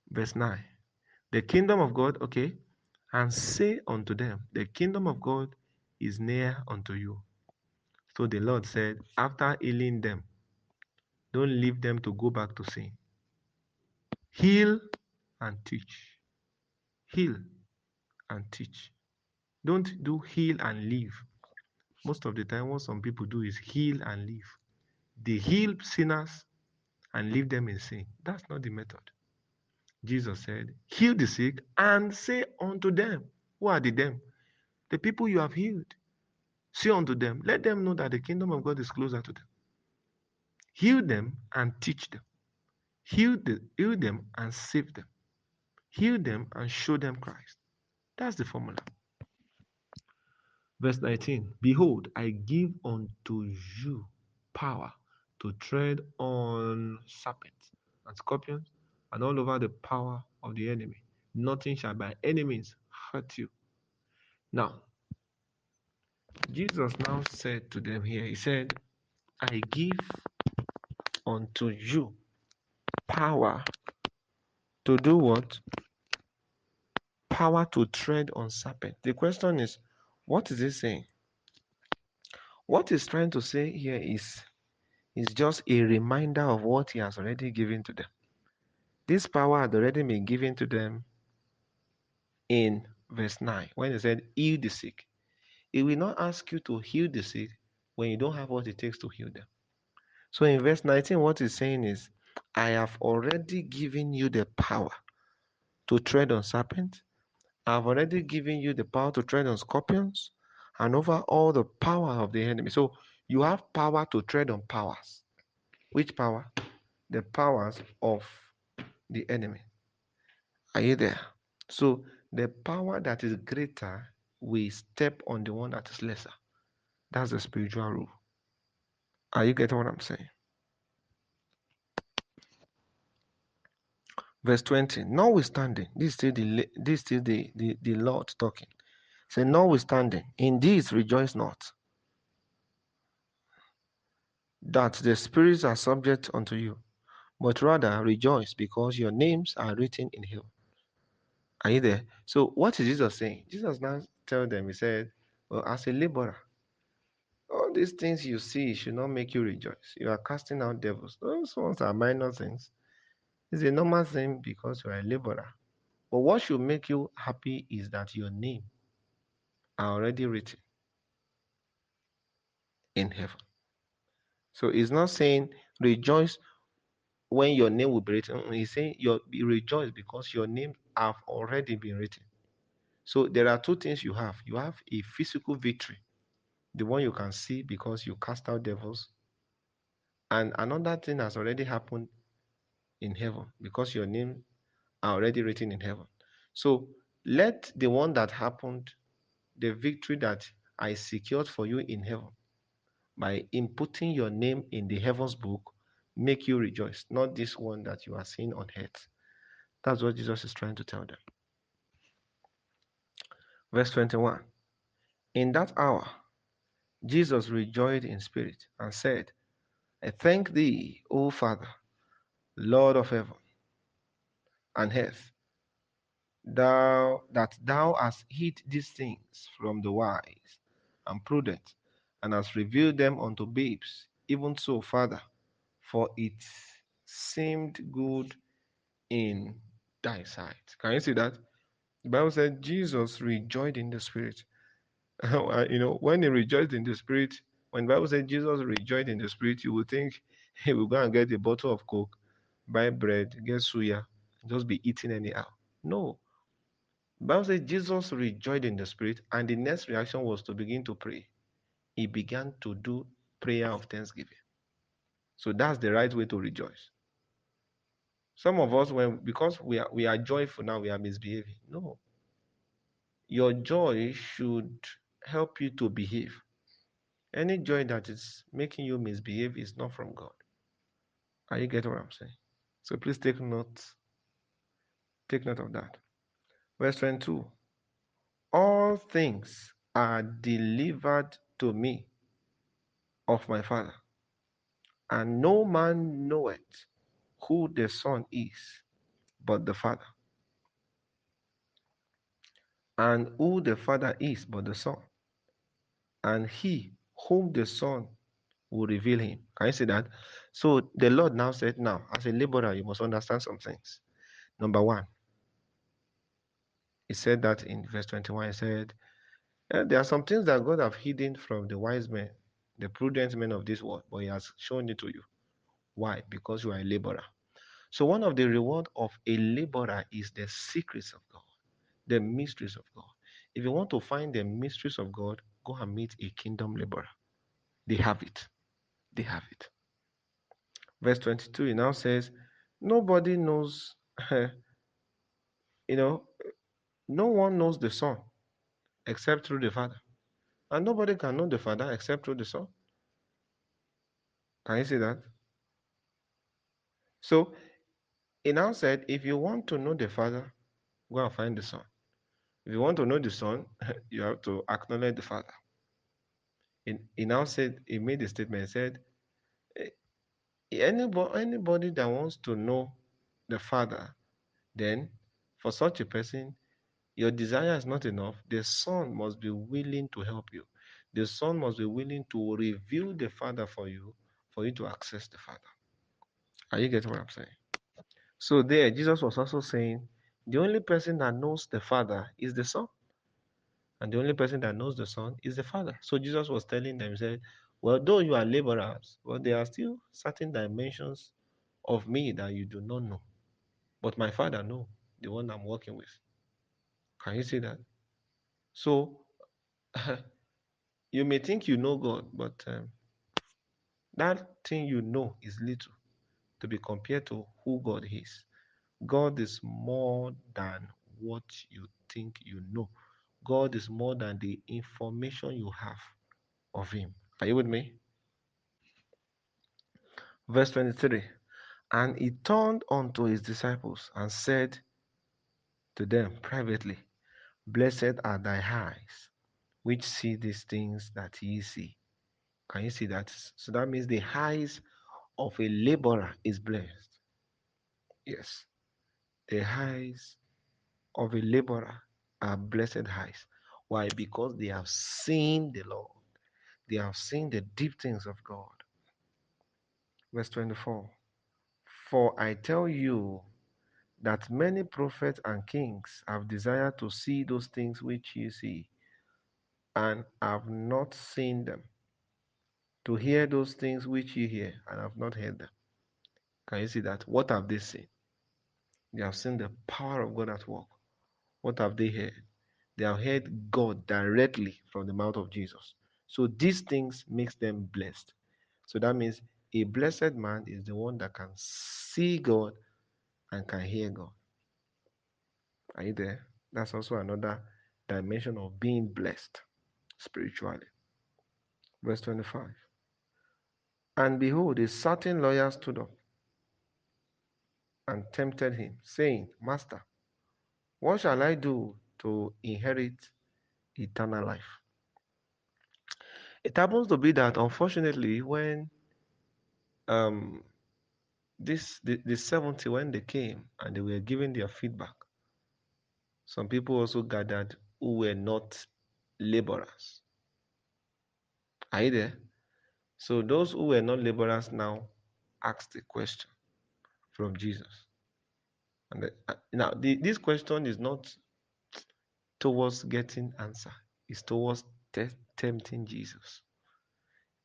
Verse 9, the kingdom of God, okay, and say unto them, the kingdom of God is near unto you. So the Lord said, after healing them, don't leave them to go back to sin. Heal and teach. Heal and teach. Don't do heal and leave. Most of the time, what some people do is heal and leave. They heal sinners and leave them in sin. That's not the method. Jesus said, heal the sick and say unto them. Who are the them? The people you have healed. Say unto them, let them know that the kingdom of God is closer to them. Heal them and teach them. Heal them and save them. Heal them and show them Christ. That's the formula. Verse 19, behold, I give unto you power to tread on serpents and scorpions and all over the power of the enemy. Nothing shall by any means hurt you. Now, Jesus now said to them here, he said, I give unto you power to do what? Power to tread on serpents. The question is, what is he saying? What he's trying to say here is just a reminder of what he has already given to them. This power had already been given to them in verse 9 when he said, heal the sick. He will not ask you to heal the sick when you don't have what it takes to heal them. So in verse 19, what he's saying is, I have already given you the power to tread on serpents. I've already given you the power to tread on scorpions and over all the power of the enemy. So you have power to tread on powers. Which power? The powers of the enemy. Are you there? So the power that is greater will step on the one that is lesser. That's the spiritual rule. Are you getting what I'm saying? Verse 20. Notwithstanding, this is still the Lord talking. Say, notwithstanding, in this rejoice not, that the spirits are subject unto you, but rather rejoice because your names are written in heaven. Are you there? So what is Jesus saying? Jesus now tell them, he said, well, as a laborer, all these things you see should not make you rejoice. You are casting out devils. Those ones are minor things. It's a normal thing because you are a laborer. But what should make you happy is that your name are already written in heaven. So he's not saying rejoice when your name will be written. He's saying you rejoice because your name have already been written. So there are two things you have. You have a physical victory, the one you can see because you cast out devils. And another thing has already happened in heaven because your name are already written in heaven. So let the one that happened, the victory that I secured for you in heaven by inputting your name in the heavens book, make you rejoice, not this one that you are seeing on earth. That's what Jesus is trying to tell them. Verse 21. In that hour, Jesus rejoiced in spirit and said, I thank thee, O Father, Lord of heaven and earth, thou hast hid these things from the wise and prudent, and hast revealed them unto babes. Even so, Father, for it seemed good in thy sight. Can you see that? The Bible said Jesus rejoiced in the spirit. When he rejoiced in the spirit, when the Bible said Jesus rejoiced in the spirit, you would think he will go and get a bottle of Coke, buy bread, get suya, just be eating anyhow. No. The Bible says Jesus rejoiced in the spirit, and the next reaction was to begin to pray. He began to do prayer of thanksgiving. So that's the right way to rejoice. Some of us, because we are joyful now, we are misbehaving. No. Your joy should help you to behave. Any joy that is making you misbehave is not from God. Are you getting what I'm saying? So please take note of that. Verse 22. All things are delivered to me of my Father, and no man knoweth who the Son is but the Father, and who the Father is but the Son, and he whom the Son will reveal him. Can you see that? So the Lord now said, now, as a laborer, you must understand some things. Number one, he said that in verse 21, he said, there are some things that God have hidden from the wise men, the prudent men of this world, but he has shown it to you. Why? Because you are a laborer. So one of the reward of a laborer is the secrets of God, the mysteries of God. If you want to find the mysteries of God, go and meet a kingdom laborer. They have it. They have it. Verse 22, it now says, nobody knows, you know, no one knows the Son except through the Father. And nobody can know the Father except through the Son. Can you see that? So it now said, if you want to know the Father, go and find the Son. If you want to know the Son, you have to acknowledge the Father. He now said, he made a statement, he said, anybody that wants to know the Father, then for such a person, your desire is not enough. The Son must be willing to help you. The Son must be willing to reveal the Father for you to access the Father. Are you getting what I'm saying? So there, Jesus was also saying, the only person that knows the Father is the Son. And the only person that knows the Son is the Father. So Jesus was telling them, he said, well, though you are laborers, but there are still certain dimensions of me that you do not know. But my Father know, the one I'm working with. Can you see that? So you may think you know God, but that thing you know is little to be compared to who God is. God is more than what you think you know. God is more than the information you have of Him. Are you with me? Verse 23. And he turned unto his disciples and said to them privately, Blessed are thy eyes, which see these things that ye see. Can you see that? So that means the eyes of a laborer is blessed. Yes. The eyes of a laborer are blessed eyes. Why? Because they have seen the Lord. They have seen the deep things of God. Verse 24. For I tell you that many prophets and kings have desired to see those things which you see, and have not seen them, to hear those things which you hear, and have not heard them. Can you see that? What have they seen? They have seen the power of God at work. What have they heard? They have heard God directly from the mouth of Jesus. So these things makes them blessed. So that means a blessed man is the one that can see God and can hear God. Are you there? That's also another dimension of being blessed spiritually. Verse 25. And behold, a certain lawyer stood up and tempted him, saying, Master, what shall I do to inherit eternal life? It happens to be that unfortunately, when um, the 70, when they came and they were giving their feedback, some people also gathered who were not laborers. Are you there? So those who were not laborers now asked a question from Jesus. And now this question is not towards getting answer, it's towards tempting Jesus.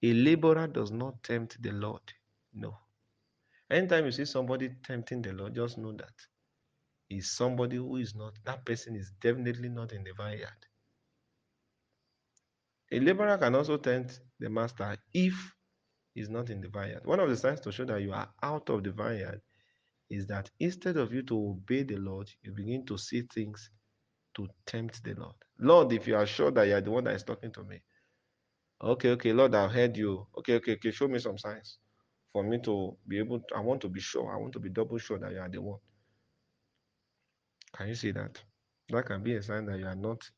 A laborer does not tempt the Lord. No. Anytime you see somebody tempting the Lord, just know that is somebody who is not, that person is definitely not in the vineyard. A laborer can also tempt the master if he's not in the vineyard. One of the signs to show that you are out of the vineyard is that instead of you to obey the Lord, you begin to see things to tempt the Lord. Lord, if you are sure that you are the one that is talking to me, okay, Lord, I've heard you. Okay, show me some signs for me to be able to, I want to be sure. I want to be double sure that you are the one. Can you see that? That can be a sign that you are not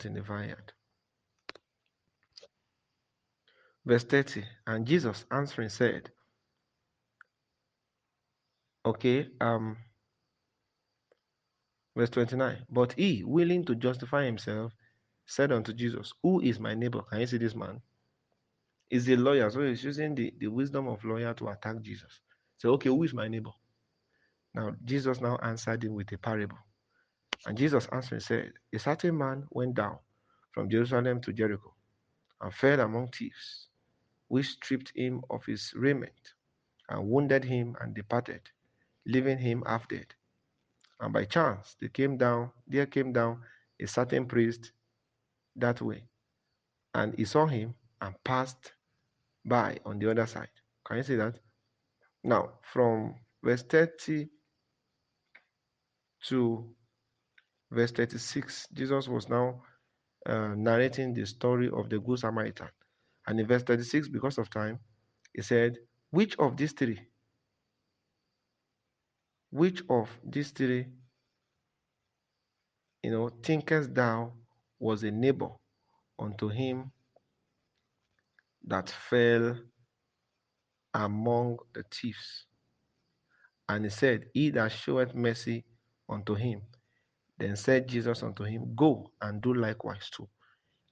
in the vineyard. Verse 30, and Jesus answering said, okay, verse 29, but he, willing to justify himself, said unto Jesus, who is my neighbor? Can you see this man? He's a lawyer, so he's using the wisdom of lawyer to attack Jesus. So, okay, who is my neighbor? Now, Jesus now answered him with a parable. And Jesus answering said, a certain man went down from Jerusalem to Jericho and fell among thieves, which stripped him of his raiment and wounded him and departed, leaving him half dead. And by chance, there came down a certain priest that way, and he saw him and passed by on the other side. Can you see that? Now, from verse 30 to verse 36, Jesus was now narrating the story of the Good Samaritan. And in verse 36, because of time, he said, which of these three, which of these three, thinkest thou was a neighbor unto him that fell among the thieves? And he said, he that showeth mercy unto him. Then said Jesus unto him, go and do likewise too.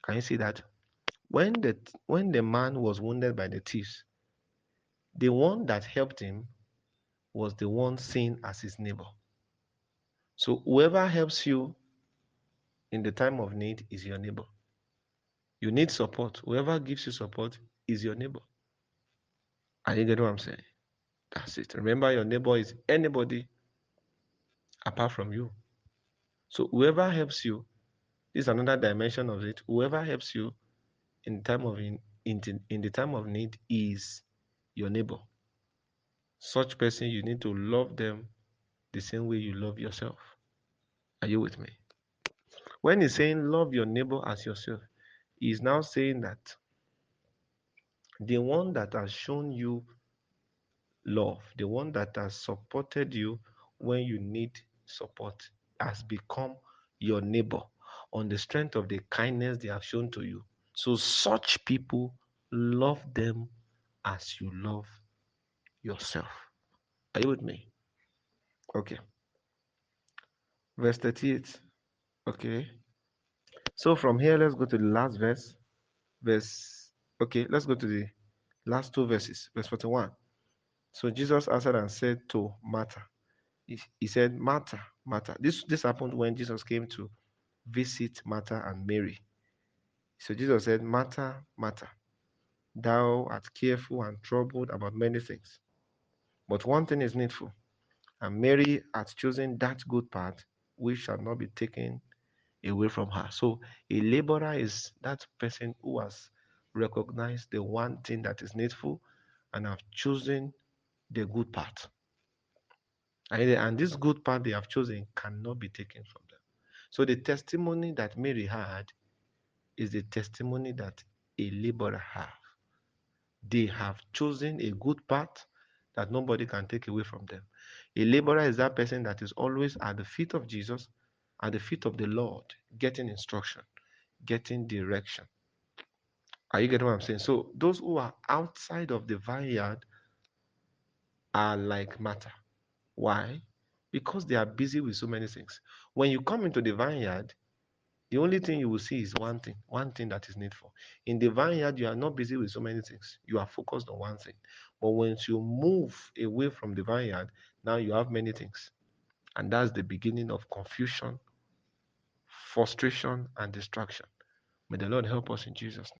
Can you see that? When the man was wounded by the thieves, the one that helped him was the one seen as his neighbor. So whoever helps you in the time of need is your neighbor. You need support. Whoever gives you support is your neighbor. Are you getting what I'm saying? That's it. Remember, your neighbor is anybody apart from you. So whoever helps you, this is another dimension of it. Whoever helps you in time of in the time of need is your neighbor. Such person, you need to love them the same way you love yourself. Are you with me? When he's saying love your neighbor as yourself, he's now saying that the one that has shown you love, the one that has supported you when you need support, has become your neighbor on the strength of the kindness they have shown to you. So, such people, love them as you love yourself. Are you with me? Okay. Verse 38. Okay. So, from here, let's go to the last verse. Okay, let's go to the last two verses. Verse 41. So, Jesus answered and said to Martha, he said, Martha, Martha. This happened when Jesus came to visit Martha and Mary. So Jesus said, Martha, Martha, thou art careful and troubled about many things. But one thing is needful, and Mary hath chosen that good part which shall not be taken away from her. So a laborer is that person who has recognized the one thing that is needful and have chosen the good part. And this good part they have chosen cannot be taken from them. So the testimony that Mary had is the testimony that a laborer have. They have chosen a good path that nobody can take away from them. A laborer is that person that is always at the feet of Jesus, at the feet of the Lord, getting instruction, getting direction. Are you getting what I'm saying? So those who are outside of the vineyard are like matter. Why? Because they are busy with so many things. When you come into the vineyard, the only thing you will see is one thing that is needful. In the vineyard, you are not busy with so many things. You are focused on one thing. But once you move away from the vineyard, now you have many things. And that's the beginning of confusion, frustration, and distraction. May the Lord help us in Jesus' name.